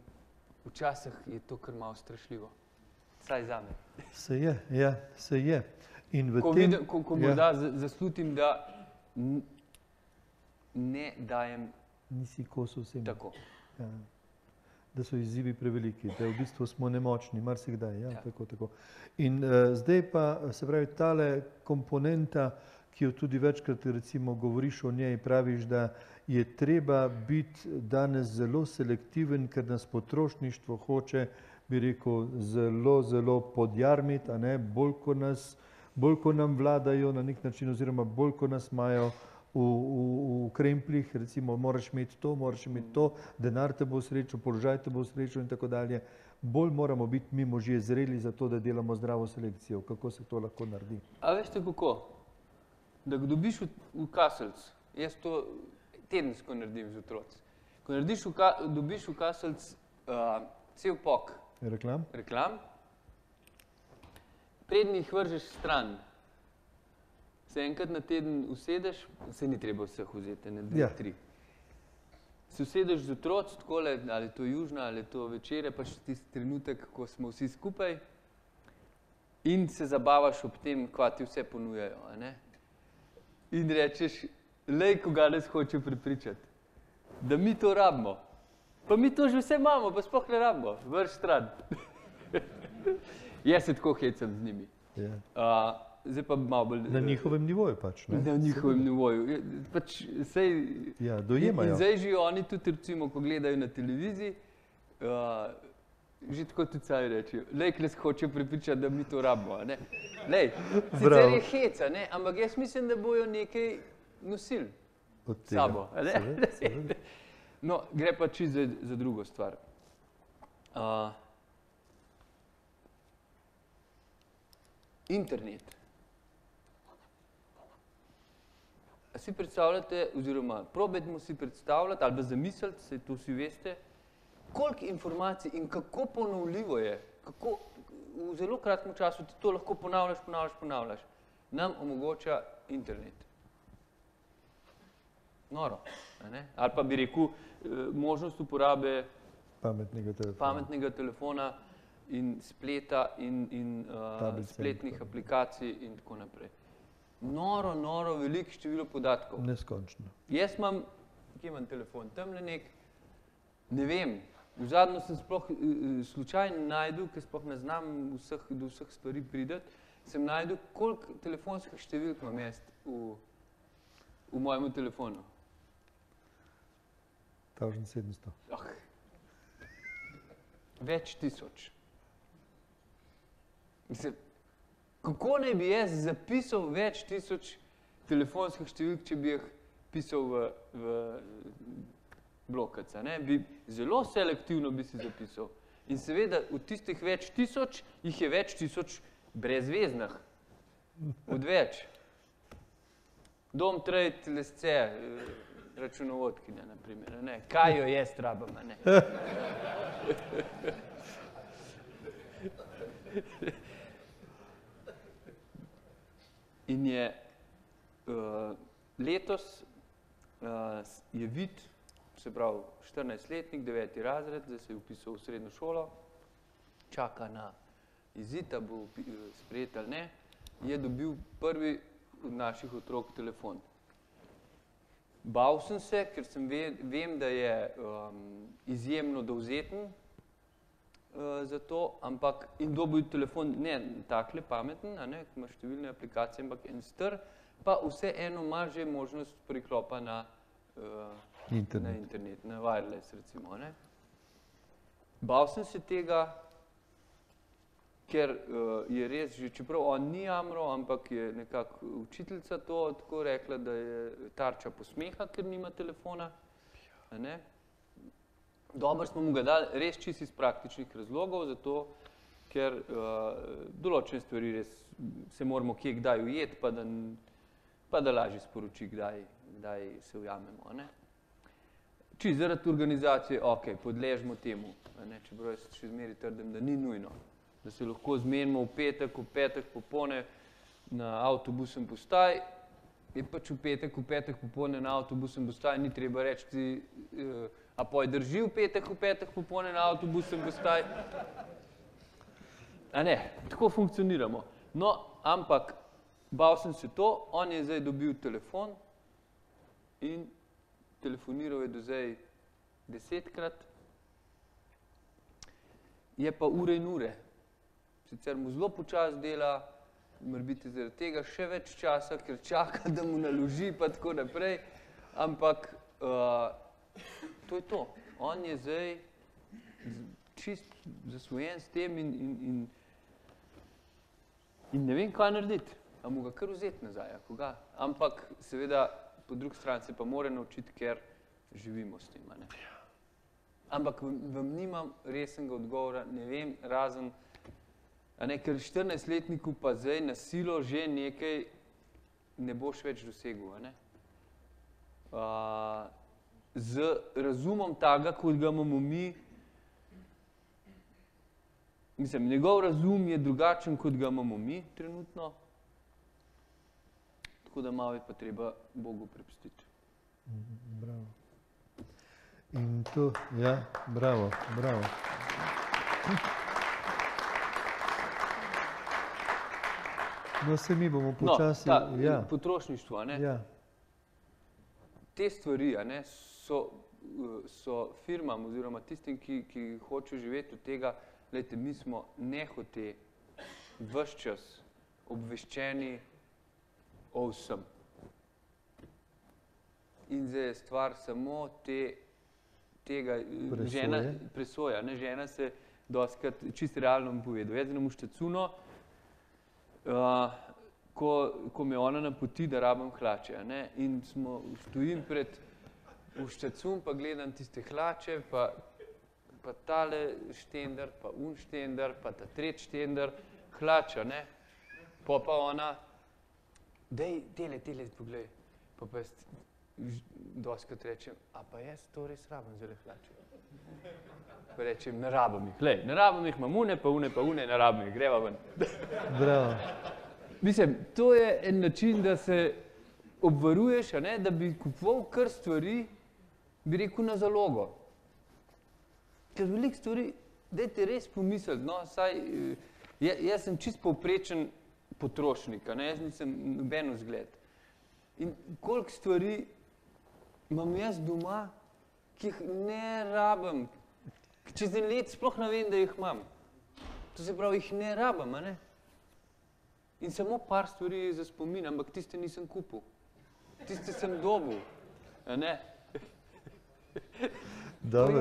včasih je to kar malo strašljivo. Saj zame. se je, ja, se je. In v Ko tem, vidim, ko morda zaslutim, da ne dajem nisi kos vsem. tako. Ja. Da so izzivi preveliki, da v bistvu smo nemočni, marsikdaj, ja, Ja. tako. In zdaj pa, se pravi, tale komponenta, ki jo tudi večkrat recimo govoriš o njej, praviš, da je treba biti danes zelo selektiven, ker nas potrošništvo hoče, bi rekel, zelo podjarmiti, a ne, bolj ko nam vladajo na nek način, oziroma bolj ko nas imajo v krempljih, recimo moraš imeti to, denar te bo srečal, položaj te bo srečal in tako dalje. Bolj moramo biti mi možje zreli za to, da delamo zdravo selekcijo. Kako se to lahko naredi? A veste kako? Da ga dobiš v kaselc, jaz to tedensko naredim z otroci. Ko dobiš v kaselc cel pok reklam, preden jih vržeš stran, se enkrat na teden usedeš, se ni treba vseh vzeti, ne 2, 3. Se usedeš z otroci, takole, ali to južna, ali to večerja, pa še tisti trenutek, ko smo vsi skupaj in se zabavaš ob tem, kva ti vse ponujajo, a ne? In rečeš, lej, koga nas hoče prepričati, da mi to rabimo. Pa mi to že vse imamo, pa sploh ne rabimo, vrš stran. Jaz se tako hecam z njimi. Ja. Zdaj pa malo bolj... Na njihovem nivoju pač, ne? Na njihovem nivoju. Pač sej... Ja, dojemajo. In zdaj že oni tudi, recimo, ko gledajo na televiziji, že tako tudi sami rečejo, lej, kles hoče prepričati, da mi to rabimo, ne? Lej, sicer je heca, ne? Ampak jaz mislim, da bojo nekaj nosili s sabo, ne? Seveda. No, gre pa čisto za drugo stvar. Internet. A si predstavljate, oziroma probajmo si predstavljati, ali pa zamisliti, saj to vsi veste, koliko informacij in kako ponovljivo je, kako v zelo kratkem času ti to lahko ponavljaš, nam omogoča internet. Noro, ne? Ali pa bi rekel, možnost uporabe pametnega telefona in spleta in spletnih aplikacij in tako naprej. Noro veliko število podatkov. Neskončno. Jaz imam, kje imam telefon, tamle nek, ne vem, v zadnjo sem sploh slučajno najdel, ker sploh ne znam do vseh stvari prideti, sem najdel, koliko telefonskih številk imam jaz v mojem telefonu. 1700. Več tisoč. Mislim, kako naj bi jaz zapisal več tisoč telefonskih številk, če bi jih pisal v blokac, ne? Zelo selektivno bi si zapisal. In seveda, od tistih več tisoč, jih je več tisoč brezveznih. Odveč. Dom trade lesce, računovodkinja, na primer, ne? Kaj jo jaz rabam, ne? In je letos je vid, se pravi 14-letnik, 9. razred, zdaj se je vpisal v srednjo šolo, čaka na izid, da bo sprejet ali ne, je dobil prvi od naših otrok telefon. Bal sem se, ker vem, da je izjemno dovzeten za to, ampak in dobil telefon, ne takle pameten, ki ima številne aplikacije, ampak en star, pa vseeno ima že možnost priklopa na internet, na wireless recimo. Bal sem se tega, ker je res, že čeprav on ni jamral, ampak je nekako učiteljica to tako rekla, da je tarča posmeha, ker nima telefona. A ne? Dobro smo mu ga dali res čisto iz praktičnih razlogov, zato ker določene stvari res se moramo kje kdaj ujeti, pa da lažje sporoči, kdaj se ujamemo. A ne? Čisto zaradi organizacije, ok, podležimo temu, a ne? Čeprav jaz še zmeraj trdim, da ni nujno, da se lahko zmenimo v petek popolne na avtobusem postaj, je pač v petek popolne na avtobusem postaj, ni treba reči, a poj drži v petek popolne na avtobusem postaj. A ne, tako funkcioniramo. No, ampak bal sem se to, on je zdaj dobil telefon in telefoniral je do zdaj 10-krat, je pa ure in ure. Sicer mu zelo počas dela, morebiti zaradi tega še več časa, ker čaka, da mu naloži pa tako naprej, ampak to je to. On je zdaj čist zasvojen s tem in ne vem, kaj narediti. A mu ga kar vzeti nazaj, ako ga. Ampak seveda po drugi strani se pa mora naučiti, ker živimo s tem. Ne? Ampak vam nimam resnega odgovora, ne vem, razen, ker 14-letniku pa zdaj na silo že nekaj ne boš več dosegel. Ne? Z razumom tega, kot ga imamo mi, mislim, njegov razum je drugačen, kot ga imamo mi trenutno, tako da malo je pa treba Bogu prepustiti. Bravo. In to, ja, bravo. No, se mi bomo počasi... No, potrošništvo, ne? Ja. Te stvari, ne, so firmam oziroma tistim, ki hočejo živeti od tega, glejte, mi smo nehote ves čas obveščeni o vsem. In zdaj je stvar samo tega presoja. Ne? Žena se dostikrat čisto realno mi povedal. Jaz znam v Štecuno, ko me ona napoti, da rabim hlače. Ne? In stojim pred v Štecun, pa gledam tiste hlače, pa tale štender, pa štender, pa ta tretji štender, hlača, ne? Pa ona, dej, tele, poglej. Pa jaz dostikrat rečem, a pa jaz to res rabim zelo hlače. Pa rečem, ne rabim jih, lej, ne rabim jih, imam une, ne rabim jih, greva ven. Bravo. Mislim, to je en način, da se obvaruješ, ne, da bi kupoval kar stvari, bi rekel, na zalogo. Ker veliko stvari, dajte res pomisliti, no, saj, jaz sem čist povprečen potrošnik, ne, jaz nisem noben vzgled. In koliko stvari imam jaz doma, ki jih ne rabim, čez en let sploh ne vem, da jih imam. To se pravi, jih ne rabim, a ne? In samo par stvari za spomin, ampak tiste nisem kupil. Tiste sem dobil, a ne? Dobro.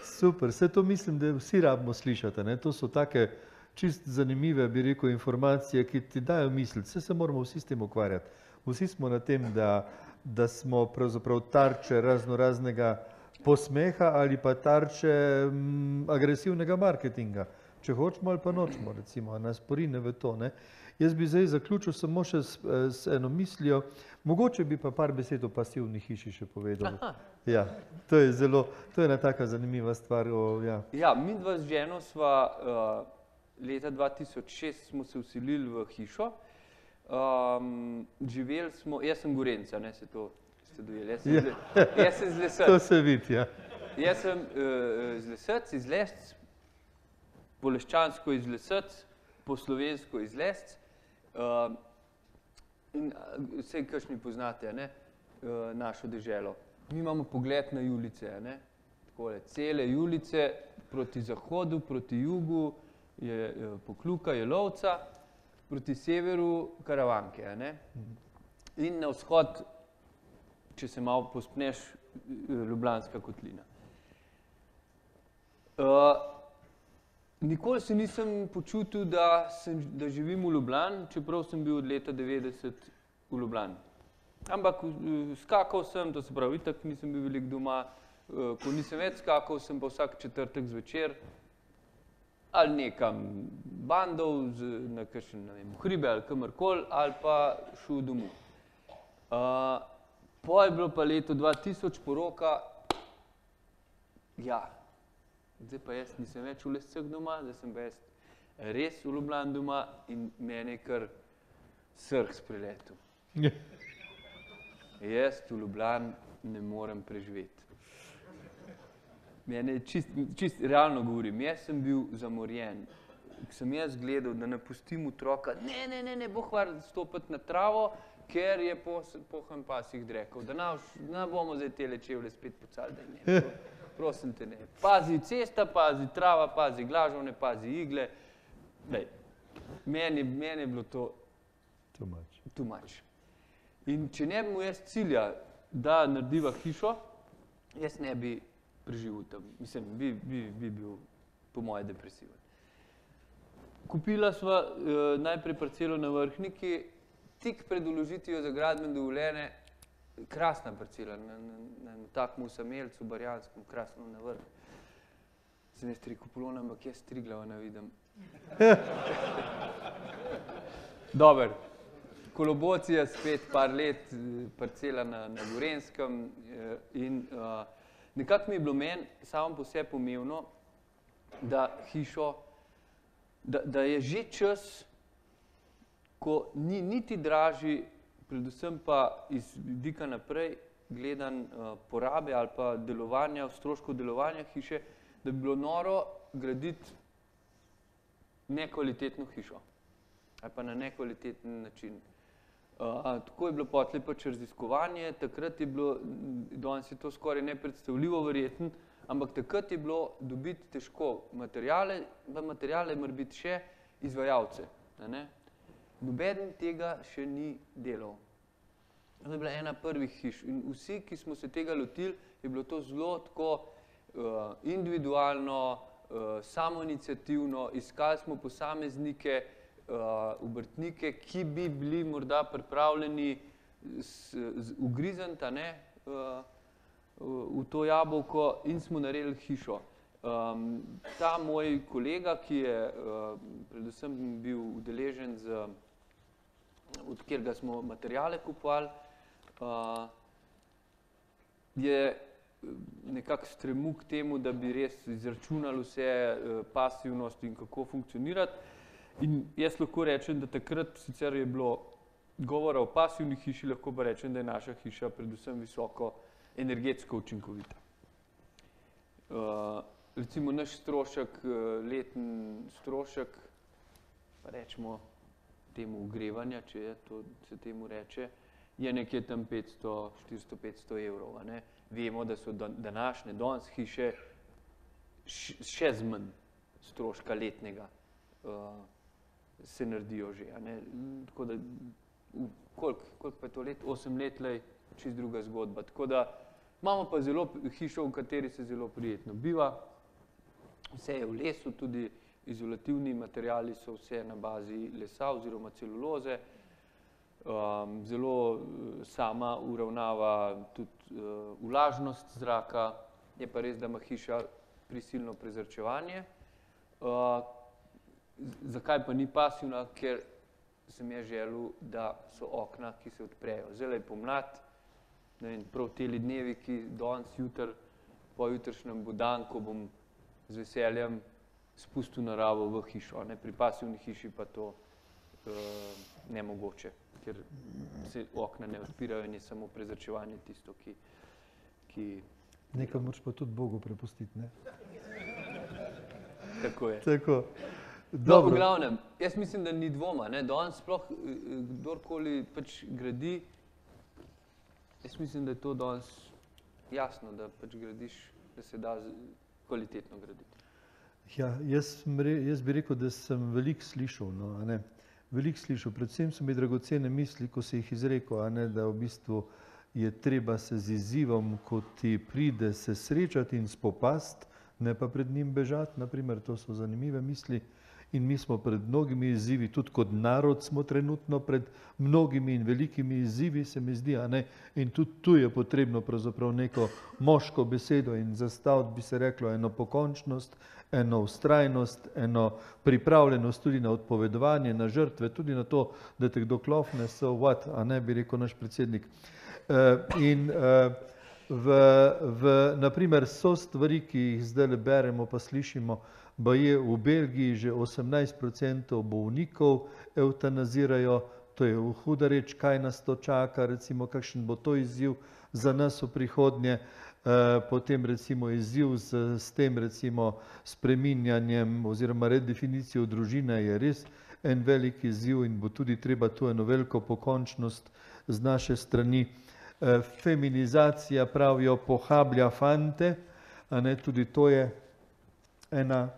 Super, vse to mislim, da vsi rabimo slišati. Ne? To so take čist zanimive, bi rekel, informacije, ki ti dajo misliti. Vse se moramo vsi s tem ukvarjati. Vsi smo na tem, da smo pravzaprav tarče raznega posmeha ali pa tarče agresivnega marketinga. Če hočemo ali pa nočemo, recimo, nas porine v to. Ne? Jaz bi zdaj zaključil samo še s eno mislijo, mogoče bi pa par besed o pasivni hiši še povedal. Ja, to je ena taka zanimiva stvar. Ja, mi dva z ženo sva leta 2006 smo se vselili v hišo. Živeli smo, jaz sem Gorenjca, ne, se to ste dojeli, jaz sem z Lesec. To se vidi, ja. Jaz sem z Lesec, iz Lesc, po leščansko iz Lesec, po slovensko iz Lesc. In vsej kakšni poznate, ne, našo deželo. Mi imamo pogled na Julice, ne, takole, cele Julice proti zahodu, proti jugu je Pokluka, Jelovca, proti severu Karavanke, ne. In na vzhod, če se malo pospneš, Ljubljanska kotlina. Nikoli se nisem počutil, da živim v Ljubljani, čeprav sem bil od leta 90 v Ljubljani. Ampak skakal sem, to se pravi, itak nisem bil veliko doma, ko nisem več skakal, sem pa vsak četrtek zvečer ali nekam bandov, na kakšen, ne vem, hribe ali kamorkoli, ali pa šel domov. Po je bilo pa leto 2000 poroka, ja, zdaj pa jaz nisem več v Lescah doma, zdaj sem pa jaz res v Ljubljani doma in mene je kar srh spriletel. Jaz v Ljubljani ne morem preživeti. Mene čist realno govorim, jaz sem bil zamorjen. Ko sem jaz gledal, da ne pustim otroka, ne, bo hvar stopiti na travo, ker je pohan pasih drekov, da ne bomo zdaj tele čevlje spet pocali, da ne, prosim te ne. Pazi cesta, pazi trava, pazi glažovne, pazi igle. Meni je bilo to too much. In če ne bi mu jaz cilja, da narediva hišo, jaz ne bi preživel tam. Mislim, bi bil po moje depresiven. Kupila sva najprej parcelo na Vrhniki, tik pred vložitvijo za gradbeno dovoljenje, krasna parcela, na takem osamelcu, barjanskem, krasno na vrh. Sem jaz rekel, Polona, ampak jaz Triglava ne vidim. Dober. Kolobocija, spet par let, parcela na Gorenjskem in nekako mi je bilo meni samo po sebi pomembno, da hišo, da je že čas, ko ni niti dražji, predvsem pa iz vidika naprej gledan porabe ali pa delovanja, stroškov delovanja hiše, da bi bilo noro graditi nekvalitetno hišo ali pa na nekvaliteten način. Tako je bilo potlej pač raziskovanje, takrat je bilo, danes je to skoraj nepredstavljivo verjetno, ampak takrat je bilo dobiti težko materiale, pa materiale mora biti še izvajalce. Nobeden tega še ni delal. To je bila ena prvih hiš in vsi, ki smo se tega lotili, je bilo to zelo tako individualno, samoiniciativno, iskali smo posameznike, obrtnike, ki bi bili morda pripravljeni ugrizniti v to jabolko in smo naredili hišo. Ta moj kolega, ki je predvsem bil udeležen, od katerega smo materiale kupovali, je nekako stremel k temu, da bi res izračunali vse pasivnost in kako funkcionirati. In jaz lahko rečem, da takrat sicer je bilo govora o pasivni hiši, lahko pa rečem, da je naša hiša predvsem visoko energetsko učinkovita. Recimo naš strošek, leten strošek, pa rečemo temu ogrevanja, če se temu reče, je nekje tam 400-500 evrov. Vemo, da so današnje danes hiše še zmanj stroška letnega se naredijo že. Tako da, koliko pa je to let? 8 let, čist druga zgodba. Tako da imamo pa hišo, v kateri se zelo prijetno biva. Vse je v lesu, tudi izolativni materiali so vse na bazi lesa oziroma celuloze. Zelo sama uravnava tudi vlažnost zraka. Je pa res, da ima hiša prisilno prezračevanje. Zakaj pa ni pasivna? Ker sem jaz želel, da so okna, ki se odprejo. Zdaj je pomlad, prav teli dnevi, ki danes, jutri, pojutrišnjem bo dan, ko bom z veseljem spustil naravo v hišo. Pri pasivni hiši pa to nemogoče, ker se okna ne odpirajo in je samo prezračevanje tisto, ki... Nekaj moraš pa tudi Bogu prepustiti, ne? Tako je. Tako. No, v glavnem, jaz mislim, da ni dvoma. Danes sploh kdorkoli pač gradi, jaz mislim, da je to danes jasno, da pač gradiš, da se da kvalitetno graditi. Ja, jaz bi rekel, da sem veliko slišal, veliko slišal. Predvsem so mi dragocene misli, ko se jih izrekel, da v bistvu je treba se z izzivom, ko ti pride, se srečati in spopasti, ne pa pred njim bežati, naprimer, to so zanimive misli. In mi smo pred mnogimi izzivi, tudi kot narod smo trenutno pred mnogimi in velikimi izzivi, se mi zdi, a ne? In tudi tu je potrebno pravzaprav neko moško besedo in zastaviti, bi se reklo, eno pokončnost, eno vztrajnost, eno pripravljenost tudi na odpovedovanje, na žrtve, tudi na to, da te kdo klofne, so what, a ne, bi rekel naš predsednik. Naprimer, so stvari, ki jih zdaj beremo pa slišimo, baje v Belgiji že 18% bolnikov evtanazirajo, to je huda reč, kaj nas to čaka, recimo kakšen bo to izziv za nas v prihodnje, potem recimo izziv s tem recimo spreminjanjem oziroma redefinicijo družine je res en velik izziv in bo tudi treba tu eno veliko pokončnost z naše strani. Feminizacija, pravijo, pohablja fante, a ne, tudi to je ena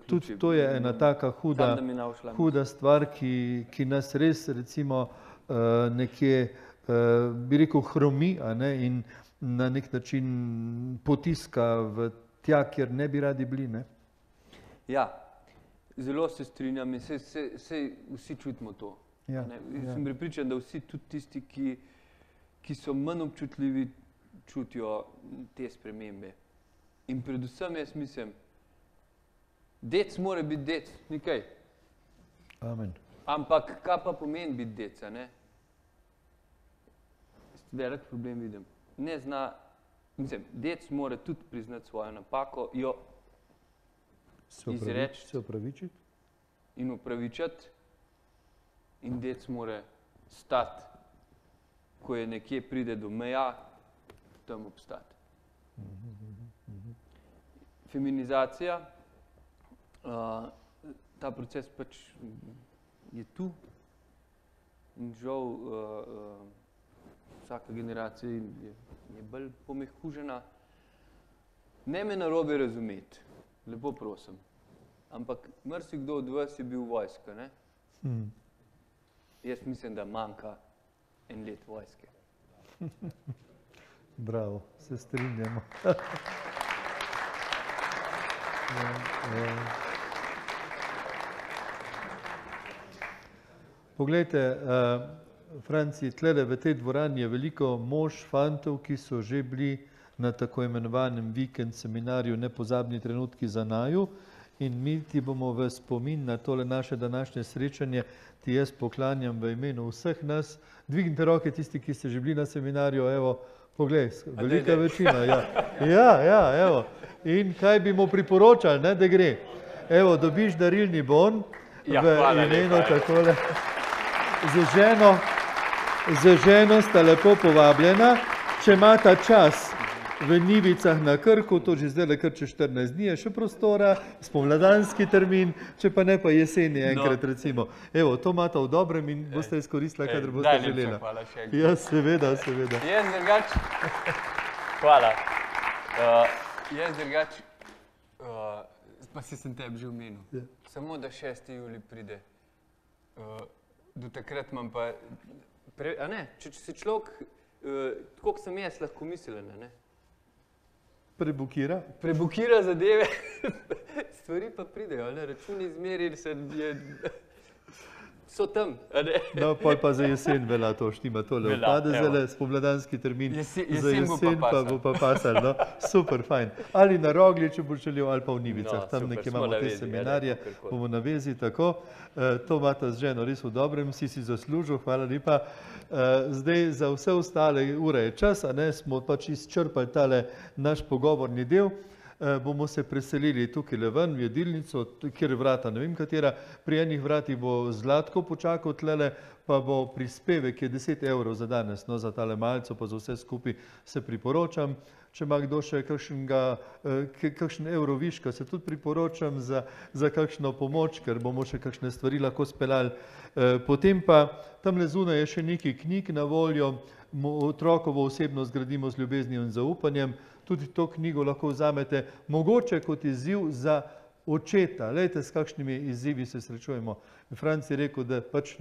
tudi to je ena taka huda stvar, ki nas res recimo nekje, bi rekel, hromi, a ne, in na nek način potiska v tja, kjer ne bi radi bili, ne. Ja, zelo se strinjam in saj vsi čutimo to. Sem prepričan, da vsi tudi tisti, ki so manj občutljivi, čutijo te spremembe. In predvsem jaz mislim, dec mora biti dec, nikaj. Amen. Ampak kaj pa pomeni biti dec, a ne? Velik problem vidim. Ne zna, mislim, dec mora tudi priznati svojo napako, jo izreči. Se opravičiti. In opravičiti. In dec mora stati, ko je nekje pride do meja, tam obstati. Feminizacija, ta proces pač je tu in žal vsaka generacija je bolj pomehkužena. Ne me narobe razumeti, lepo prosim, ampak marsikdo od vas je bil vojska, ne? Jaz mislim, da manjka en let vojske. Bravo, se strinjamo. Poglejte, Franci, tlele v tej dvorani je veliko mož, fantov, ki so že bili na tako imenovanem vikend seminarju Nepozabni trenutki za naju in mi ti bomo v spomin na tole naše današnje srečanje ti jaz poklanjam v imenu vseh nas. Dvignite roke tisti, ki ste že bili na seminarju, evo, poglej, velika večina, ja. Ja, evo. In kaj bi mu priporočali, ne, da gre? Evo, dobiš darilni bon v imenu takole. Z ženo sta lepo povabljena, če imata čas v Njivicah na Krku, to že zdaj kar čez 14 dni je še prostora, spomladanski termin, če pa ne pa jeseni enkrat recimo. Evo, to imata v dobrem in boste izkoristila, kadar boste želela. Hvala še enkrat. Ja, seveda. Jaz drugač, hvala. Jaz drugač, pa si sem tebi že omenil, samo da 6. julij pride. Do takrat imam pa, a ne, če si človek, koliko sem jaz lahko mislen, ne? Prebukira? Prebukira zadeve, stvari pa pridejo, ne, računi zmeri so tam, a ne. No, pol pa za jesen velja to štima, tole odpade zdaj spomladanski termin, za jesen pa bo pa pasal, no, super, fajn. Ali na Rogli, če boš želel, ali pa v Njivicah, tam nekje imamo te seminarje, bomo na vezi, tako. To imata z ženo res v dobrem, si zaslužil, hvala lepa. Zdaj za vse ostale ure je čas, a ne, smo pač izčrpali tale naš pogovorni del. Bomo se preselili tukaj le ven, v jedilnico, kjer vrata, ne vem katera, pri enih vratih bo Zlatko počakal tlele, pa bo prispevek, je 10 evrov za danes, no, za tale malco, pa za vse skupaj se priporočam. Če ima kdo še kakšen evro viška, se tudi priporočam za kakšno pomoč, ker bomo še kakšne stvari lahko speljali. Potem pa tamle zunaj je še nekaj knjig na voljo, otrokovo osebnost gradimo z ljubeznijo in zaupanjem. Tudi to knjigo lahko vzamete, mogoče kot izziv za očeta. Lejte, s kakšnimi izzivi se srečujemo. Franc je rekel, da pač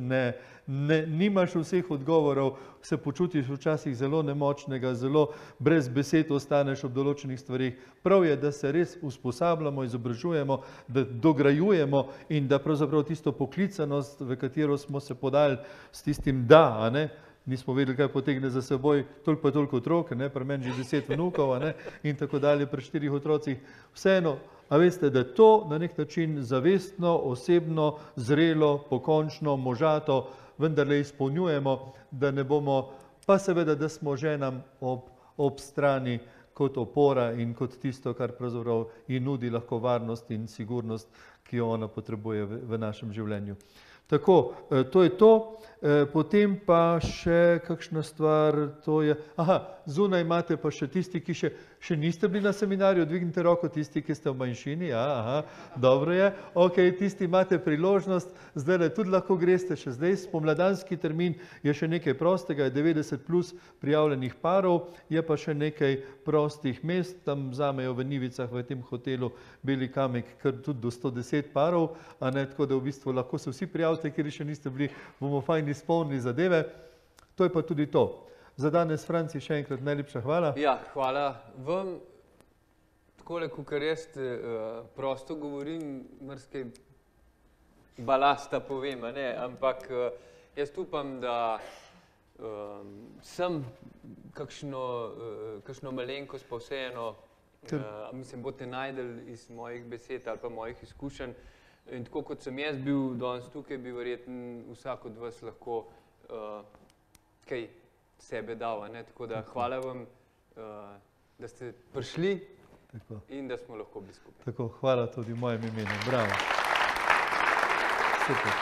nimaš vseh odgovorov, se počutiš včasih zelo nemočnega, zelo brez besed ostaneš ob določenih stvarih. Prav je, da se res usposabljamo, izobražujemo, da dograjujemo in da pravzaprav tisto poklicanost, v katero smo se podali s tistim da, a ne, nismo vedeli, kaj potegne za seboj, toliko pa toliko otrok, pri meni že 10 vnukov, in tako dalje, pri 4 otrocih. Vseeno, a veste, da to na nek način zavestno, osebno, zrelo, pokončno, možato vendarle izpolnjujemo, da ne bomo, pa seveda, da smo ženam ob strani kot opora in kot tisto, kar pravzaprav ji nudi lahko varnost in sigurnost, ki jo ona potrebuje v našem življenju. Tako, to je to. Potem pa še kakšna stvar, to je, zunaj imate pa še tisti, ki še niste bili na seminarju, dvignite roko, tisti, ki ste v manjšini, dobro je, ok, tisti imate priložnost, zdaj tudi lahko greste še zdaj, spomladanski termin je še nekaj prostega, je 90 plus prijavljenih parov, je pa še nekaj prostih mest, tam vzamejo v Nivicah v tem hotelu Beli kamek, kar tudi do 110 parov, tako da v bistvu lahko se vsi prijavite, ker še niste bili, bomo fajn izpolnili zadeve. To je pa tudi to. Za danes, Franci, še enkrat najlepša hvala. Ja, hvala vam. Takole, kakor jaz prosto govorim, marsikaj balasta povem, ampak jaz upam, da sem kakšno malenkost pa vseeno, mislim, boste najdeli iz mojih besed ali pa mojih izkušenj. In tako kot sem jaz bil danes tukaj, bi verjetno vsak od vas lahko kaj sebe dal. Tako da hvala vam, da ste prišli in da smo lahko bili skupaj. Tako, hvala tudi v mojem imenu. Bravo. Super.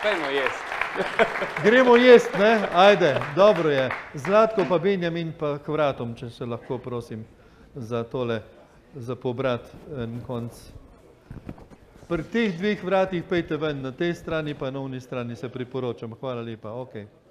Pejmo jesti. Gremo jesti, ne? Ajde, dobro je. Zlatko pa Benjamin pa k vratom, če se lahko prosim za tole, za pobrat en konc. Pri teh dveh vratih pejte ven, na tej strani pa na oni strani se priporočam. Hvala lepa, ok.